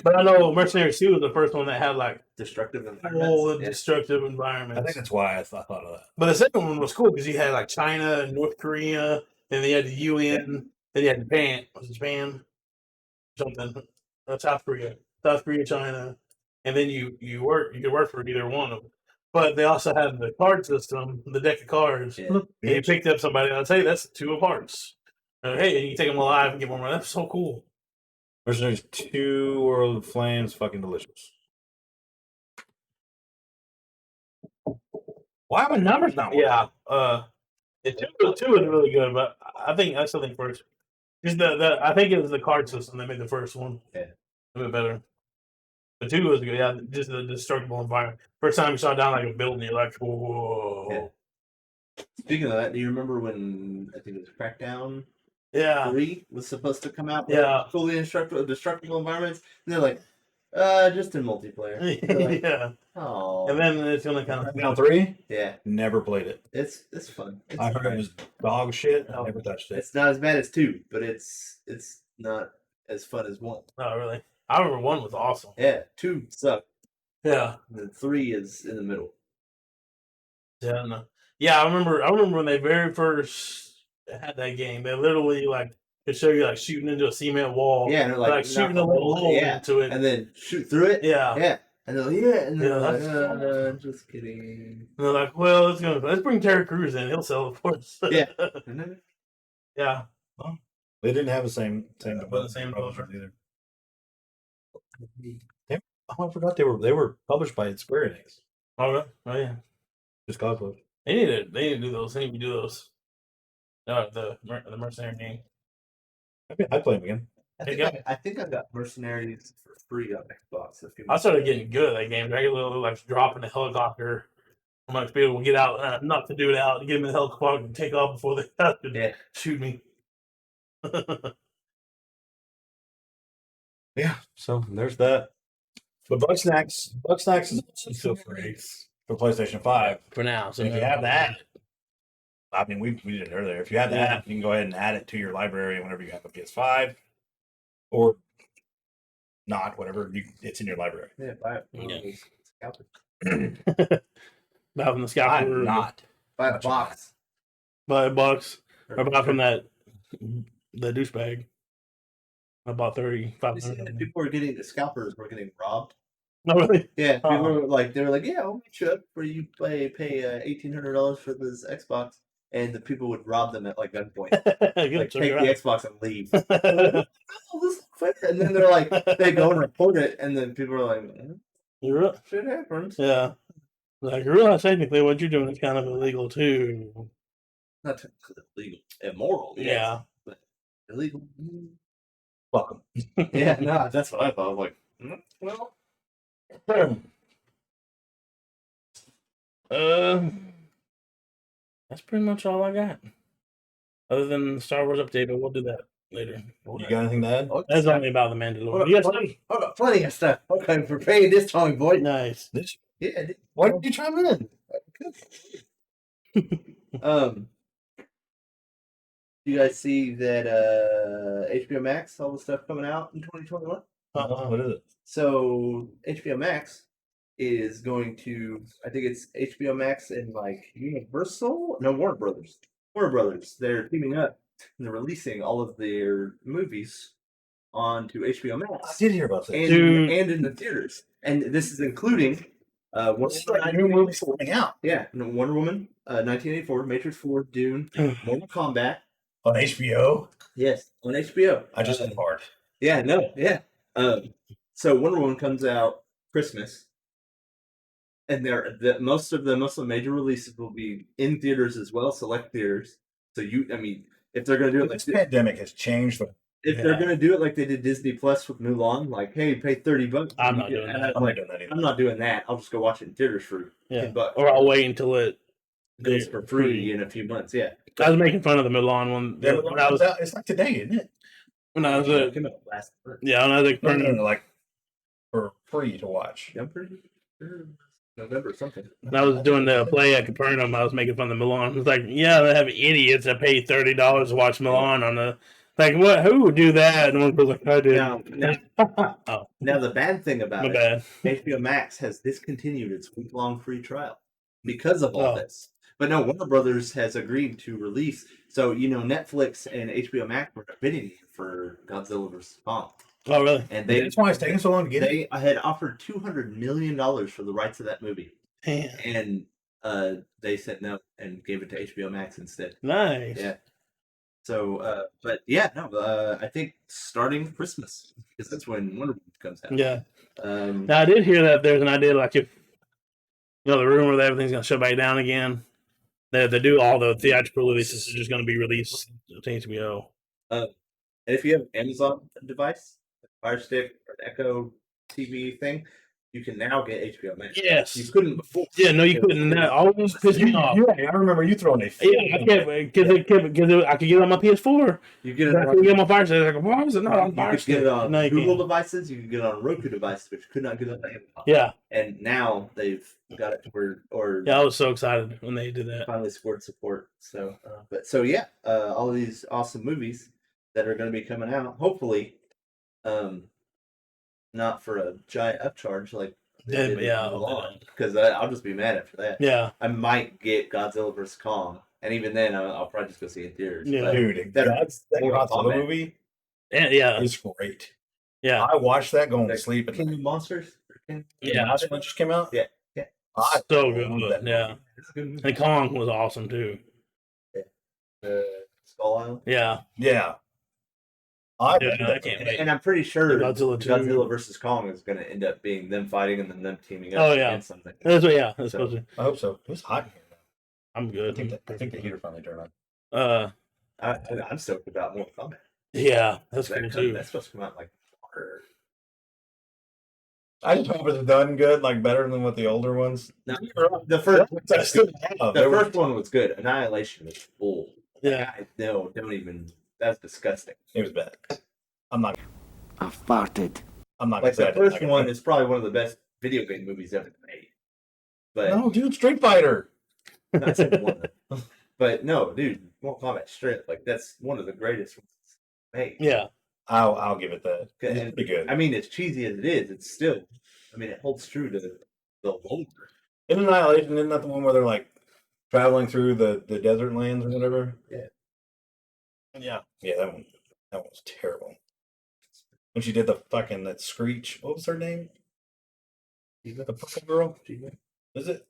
But I know Mercenary 2 was the first one that had like Destructive full environments. destructive environments. I think that's why I thought of that. But the second one was cool because you had like China and North Korea, and you had the UN, then you had Japan. Was it Japan? Something. South Korea, China, and then you could work for either one of them. But they also had the card system, the deck of cards. Yeah. And you picked up somebody and I'd say that's 2 of hearts. Hey, and you take them alive and get one more. That's so cool. Mercenaries 2 World of Flames, fucking delicious. Why are my numbers not working? Yeah. The two was really good, but I still think first. Just I think it was the card system that made the first one. Yeah. A bit better. The 2 was good, yeah. Just the destructible environment. First time you saw down like a building, you're like, whoa. Yeah. Speaking of that, do you remember when I think it was Crackdown? Yeah. 3 was supposed to come out. Yeah. Fully destructible environments. And they're like, just in multiplayer. Like, yeah. oh. And then it's gonna kind of Crackdown 3? Yeah. Never played it. It's fun. It's I heard fun. it was dog shit. I never touched it. It's not as bad as 2, but it's not as fun as 1. Oh, really? I remember 1 was awesome. Yeah, 2 sucked. Yeah. And then 3 is in the middle. Yeah, no. Yeah, I remember when they very first had that game, they literally like could show you like shooting into a cement wall. Yeah, and like shooting a little hole into it. and then shoot through it. Yeah. Yeah. And they're like, and they're that's like, just kidding. And they're like, well, let's bring Terry Crews in. He'll sell it for us. Yeah. Yeah. Well, they didn't have the same the same developer. either. Oh, I forgot they were published by Square Enix. Oh, really? Oh, yeah. Just Cosmos. They need to do those. They need to do those. The Mercenary game. I'd play them again. I think I got Mercenaries for free on Xbox. I started getting good at that game. I get a little like dropping the helicopter. I'm like, be able to get out, not to do it out, get him in the helicopter and take off before they have to shoot me. Yeah, so there's that. But Bugsnax is still free for PlayStation 5 for now. So if you have that, I mean, we did it earlier. If you have that, you can go ahead and add it to your library whenever you have a PS5, or not, whatever. It's in your library. Yeah, buy it. Buy from the scalper. I'm not. Buy a box. Buy a box. Or buy from the douchebag. I bought 35. People were getting the scalpers were getting robbed. No, really? Yeah, people were like, they were like, yeah, I'll meet you up for you pay $1,800 for this Xbox, and the people would rob them at like gunpoint, like take the Xbox and leave. Oh, this is fair. And then they're like, they go and report it, and then people are like, shit happens. Yeah, like you realize technically what you're doing is kind of illegal too. Not technically illegal, immoral. Yes, Yeah, but illegal. Fuck them. Yeah, no, that's what I thought. I was like, well. That's pretty much all I got. Other than the Star Wars update, but we'll do that later. You got anything to add? That's only about the Mandalorian. Plenty of stuff. Okay, for paying this time, boy. Nice. Yeah. Why didn't you chime in? You guys see that HBO Max, all the stuff coming out in 2021? What is it? So HBO Max is going to, I think it's HBO Max and like Universal? No, Warner Brothers. Warner Brothers. They're teaming up and they're releasing all of their movies onto HBO Max. I did hear about that. And in the theaters. And this is including new movies coming out. Yeah, Wonder Woman, 1984, Matrix 4, Dune, Mortal Kombat, On HBO? Yes, on HBO. I just had hard. Yeah, no, yeah. So Wonder Woman comes out Christmas, and most of the major releases will be in theaters as well, select theaters. So if they're gonna do it like this pandemic has changed the. If they're gonna do it like they did Disney Plus with Mulan, like, hey, pay $30. I'm not doing that. I'm not doing that. I'll just go watch it in theaters for $10. Or I'll wait until it goes for free in a few months. Yeah. I was making fun of the Mulan one. Yeah, it's like today, isn't it? When I was last month. Yeah, when I was like for free to watch. I'm pretty sure November or something. When I was doing the play at Capernaum, I was making fun of the Milan. It's like, yeah, they have idiots that pay $30 to watch Milan on the. Like, what? Who would do that? And one was like, I did. Now, the bad thing about My bad. HBO Max has discontinued its week-long free trial because of all this. But no, Warner Brothers has agreed to release. So, Netflix and HBO Max were bidding for Godzilla vs. Kong. Oh, really? And that's why it's taking so long to get it. They had offered $200 million for the rights of that movie. Damn. And they said no and gave it to HBO Max instead. Nice. Yeah. So, I think starting Christmas, because that's when Wonder Woman comes out. Yeah. Now, I did hear that there's an idea, like, if, the rumor that everything's going to shut back down again, that they do all the theatrical releases are just going to be released to HBO. And if you have an Amazon device, a Fire Stick or an Echo TV thing, you can now get HBO Max. Yes. You couldn't before. Yeah, no, you couldn't. And that always pissed me off. Yeah, I remember you throwing a Yeah, I can't, because I could get it on my PS4. You get it I could get it on my Fire Stick. Like, why is it not on Fire You could Stick? get it on No, Google devices, you can get it on Roku devices, but you could not get it on Amazon. Yeah. And now they've got it or Yeah, I was so excited when they did that. finally scored support. So, all of these awesome movies that are going to be coming out, hopefully, not for a giant upcharge like because I'll just be mad after that. Yeah, I might get Godzilla vs. Kong, and even then, I'll probably just go see it in theaters. Yeah. Dude, that Godzilla movie is great. Yeah, I watched that going to sleep. King of Monsters? Yeah, that's when it just came out? Yeah. So good. Yeah. And Kong was awesome, too. Skull Island? Yeah. Yeah. I can't wait. And I'm pretty sure Godzilla vs. Kong is going to end up being them fighting and then them teaming up Oh, yeah. against something. That's supposed to. I hope so. It was hot in here. I'm good. I think the heater finally turned on. I'm stoked about Mortal Kombat. Yeah, that's cool, too. That's supposed to come out like March. I just hope it's done good, like better than what the older ones. No, the first one was good. Annihilation was full. Yeah. Don't even. That's disgusting. It was bad. I'm not. I farted. I'm not like excited. The first one is probably one of the best video game movies ever made. But no, dude, Street Fighter. Not saying one of them. But no, dude, Mortal Kombat straight like that's one of the greatest ones made. Yeah. I'll give it that. It's pretty good. I mean, as cheesy as it is, it's still. I mean, it holds true to the lore. In Annihilation, isn't that the one where they're like traveling through the desert lands or whatever? Yeah. Yeah, that one was terrible. When she did the fucking that screech, what was her name? The purple girl? Is it?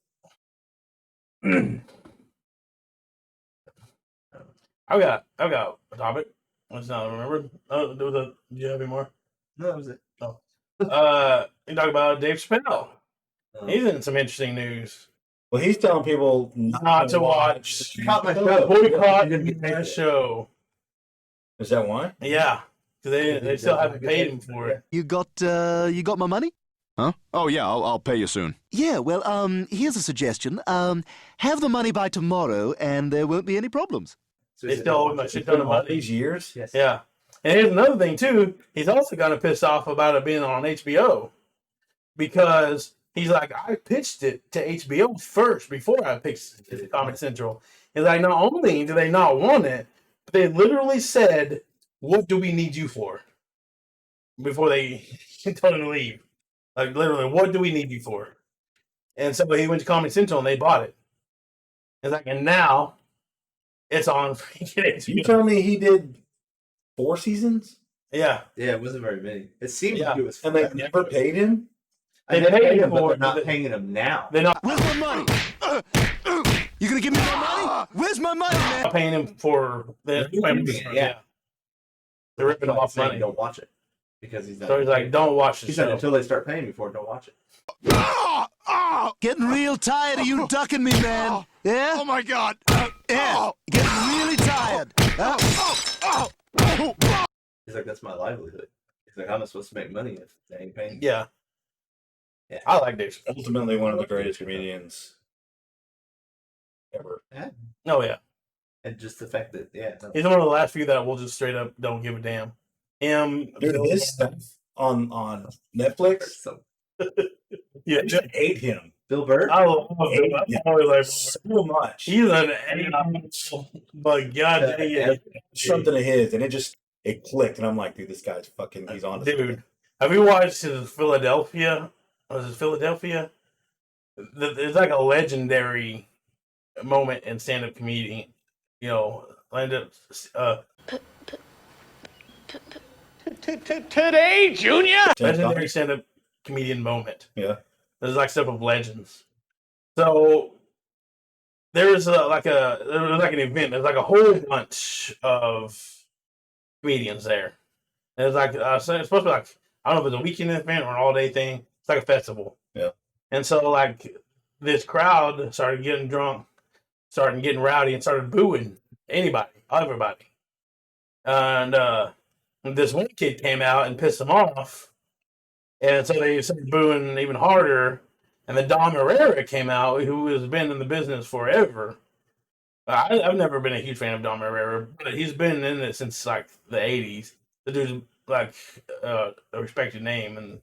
I've got a topic. Let's not remember. Do you have any more? No, that was it. Oh. You talk about Dave Chappelle. He's in some interesting news. Well, he's telling people not to watch. Caught my show. Boycott my show. Is that why? Yeah, because they still haven't paid him for it. You got my money? Huh? Oh, yeah, I'll pay you soon. Yeah, well, here's a suggestion. Have the money by tomorrow, and there won't be any problems. So they still owe him a shit ton of money. These years? Yes. Yeah. And here's another thing, too. He's also kind of pissed off about it being on HBO. Because he's like, I pitched it to HBO first before I pitched it to Comedy Central. He's like, not only do they not want it, but they literally said, what do we need you for? Before they told him to leave. Like, literally, what do we need you for? And so he went to Comedy Central and they bought it. It's like, and now it's on freaking HBO. You telling me he did 4 seasons? Yeah. Yeah, it wasn't very many. It seemed like it was. And they never paid him? They paid him, but they're not paying him now. They're not. Where's my money? You gonna give me my money? Where's my money, man? I'm paying him for the Yeah. They're ripping him off money. Don't watch it because he's not. So he's like, don't watch the He said show. until they start paying me for it, don't watch it. Getting real tired of you ducking me, man. Yeah? Oh my God. Yeah. Getting really tired. He's like, that's my livelihood. He's like, how am I supposed to make money if they ain't paying me? Yeah. Yeah. I like Dave. Ultimately, one of the greatest comedians ever. Yeah. Oh, yeah. And just the fact that, He's one of the last few that will just straight up don't give a damn. Dude, his stuff on Netflix, So, Yeah. I just hate him. Bill Burr? I love him. I always like So much. He's an animal. But God dang it. Something of his, and it clicked, and I'm like, dude, this guy's fucking, he's on. Dude, have you watched his Philadelphia? Was it Philadelphia? It's like a legendary moment in stand-up comedy. You know, Today, Junior. legendary stand-up comedian moment. Yeah. There's like stuff of legends. So there was like an event. There's like a whole bunch of comedians there. And it's like so it's supposed to be like, I don't know if it's a weekend event or an all-day thing. It's like a festival. Yeah. And so like this crowd started getting drunk, started getting rowdy, and started booing everybody. And this one kid came out and pissed them off. And so they started booing even harder. And then Dom Herrera came out, who has been in the business forever. I've never been a huge fan of Dom Herrera, but he's been in it since like the 80s. The dude's like a respected name, and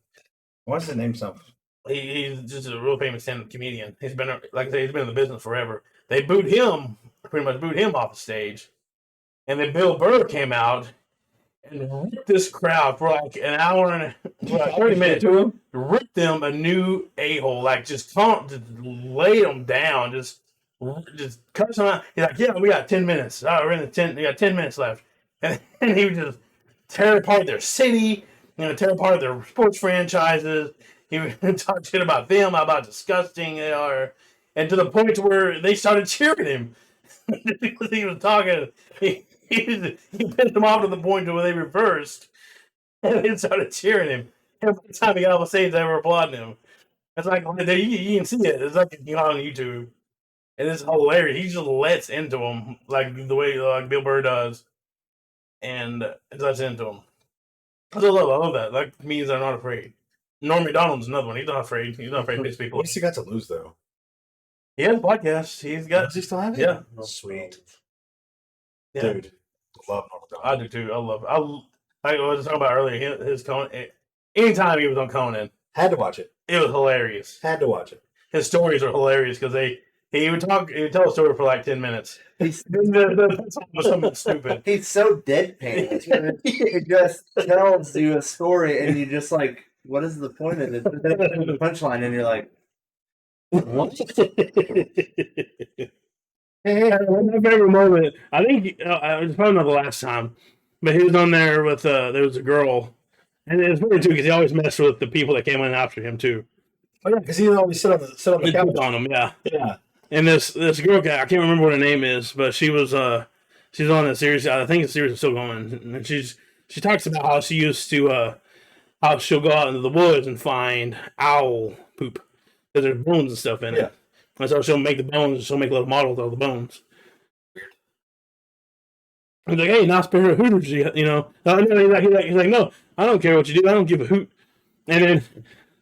What's his name? Something. he's just a real famous stand-up comedian. He's been, like I say, he's been in the business forever. They pretty much booed him off the stage. And then Bill Burr came out and ripped this crowd for like an hour and 30 minutes. To him. Ripped them a new a-hole, like just lay them down, just cut them out. He's like, yeah, we got 10 minutes. We got 10 minutes left. And he would just tear apart their city, tear apart their sports franchises. He would talk shit about them, how disgusting they are. And to the point where they started cheering him. Because he was talking, he pissed them off to the point where they reversed. And they started cheering him. Every time he got off the stage, they were applauding him. It's like, you can see it. It's like on YouTube. And it's hilarious. He just lets into him, like the way like Bill Burr does. And it lets into him. I love that. Like, comedians are not afraid. Norm MacDonald's another one. He's not afraid. He's not afraid to piss people. What's he got to lose, though? He has a podcast. He's got. Does he still have it? Yeah. Sweet. Yeah. Dude, love Norm I Macdonald. do too. I love it. Like I was talking about earlier, his Conan. Anytime he was on Conan, Had to watch it. it was hilarious. Had to watch it. His stories are hilarious because he would tell a story for like 10 minutes. He's, was something stupid. he's so deadpan. He just tells you a story, and you just like, what is the point of it? The punchline, and you're like, what? My favorite moment, I think it was probably not the last time, but he was on there with there was a girl, and it was funny too because he always messed with the people that came in after him too. Oh, yeah, because he always sit on the He couch. pooped on him, yeah. Yeah. And this girl guy, I can't remember what her name is, but she's on a series. I think the series is still going, and she talks about how she used to how she'll go out into the woods and find owl poop because there's bones and stuff in it. Yeah. And so she'll make the bones. She'll make little models out of the bones. He's like, hey, nice pair of hooters, he's like, no, I don't care what you do. I don't give a hoot. And then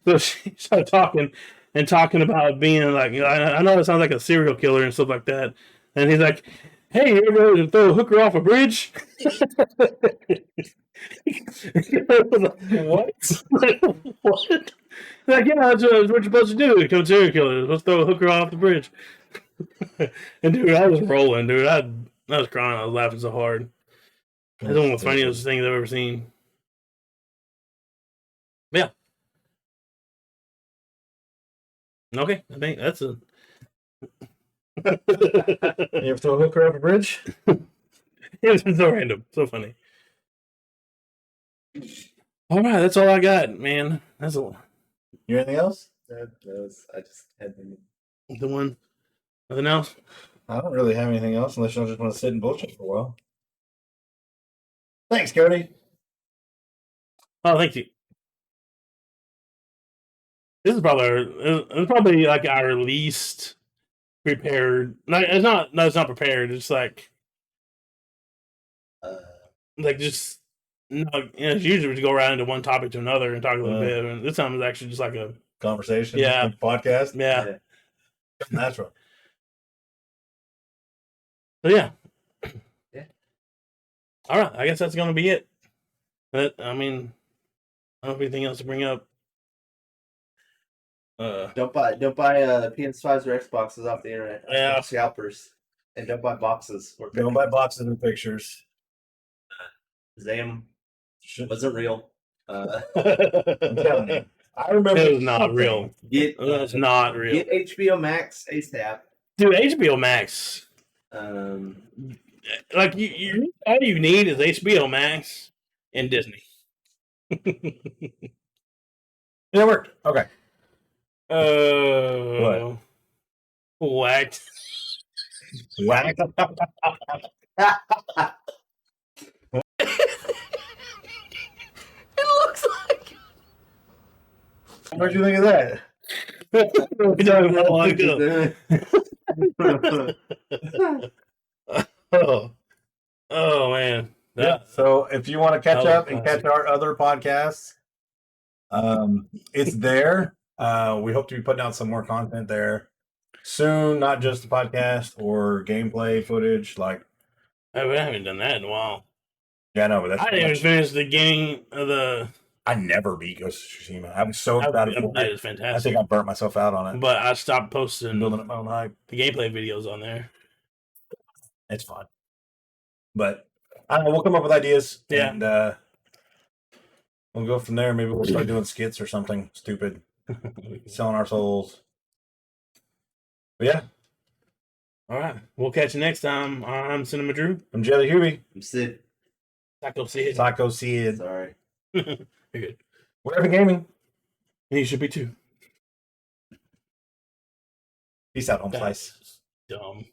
so she started talking about being like, I know it sounds like a serial killer and stuff like that. And he's like, hey, you ever throw a hooker off a bridge? What? What? Like, yeah, that's what you're supposed to do. Become serial killers. Let's throw a hooker off the bridge. And dude, I was rolling, dude. I was crying. I was laughing so hard. It's one of the funniest things I've ever seen. Yeah. Okay, I think that's a. You ever throw a hooker off a bridge? It was so random, so funny. All right, that's all I got, man. That's all. You anything else? I just had The one. Nothing else? I don't really have anything else unless y'all just want to sit and bullshit for a while. Thanks, Cody. Oh, thank you. This is probably like our least prepared. It's not prepared. It's like just it's usually we go around into one topic to another and talk a little bit. And this time it's actually just like a conversation. Yeah. Podcast. Yeah. Natural. So yeah. Yeah. All right. I guess that's gonna be it. I mean, I don't have anything else to bring up. Don't buy PS5s or Xboxes off the internet. Yeah. Scalpers. And don't buy boxes or Don't buy boxes and pictures. Zam wasn't real. I'm telling you. I remember it was not real. That's not real. Get HBO Max ASAP. Dude, HBO Max. Like you all you need is HBO Max and Disney. Yeah, it worked. Okay. Whacked. Whack. It looks like. What'd you think of that? Oh man. Yeah. So if you want to catch up and catch our other podcasts, it's there. We hope to be putting out some more content there soon, not just the podcast or gameplay footage. Like, we haven't done that in a while. Yeah, no, but that's I didn't even finish the game of the. I never beat Ghost of Tsushima. I was so excited for it. It was fantastic. I think I burnt myself out on it. But I stopped posting building up my own hype. The gameplay videos on there. It's fun. But I don't know, we'll come up with ideas. Yeah. And we'll go from there. Maybe we'll start doing skits or something stupid. Selling our souls. But yeah. All right. We'll catch you next time. I'm Cinemadrue. I'm Jellyhewby. I'm Sid. PsychoSid. PsychoSid. Sorry. You're good. We're Evan Gaming. And you should be too. Peace out, home slice. Dumb.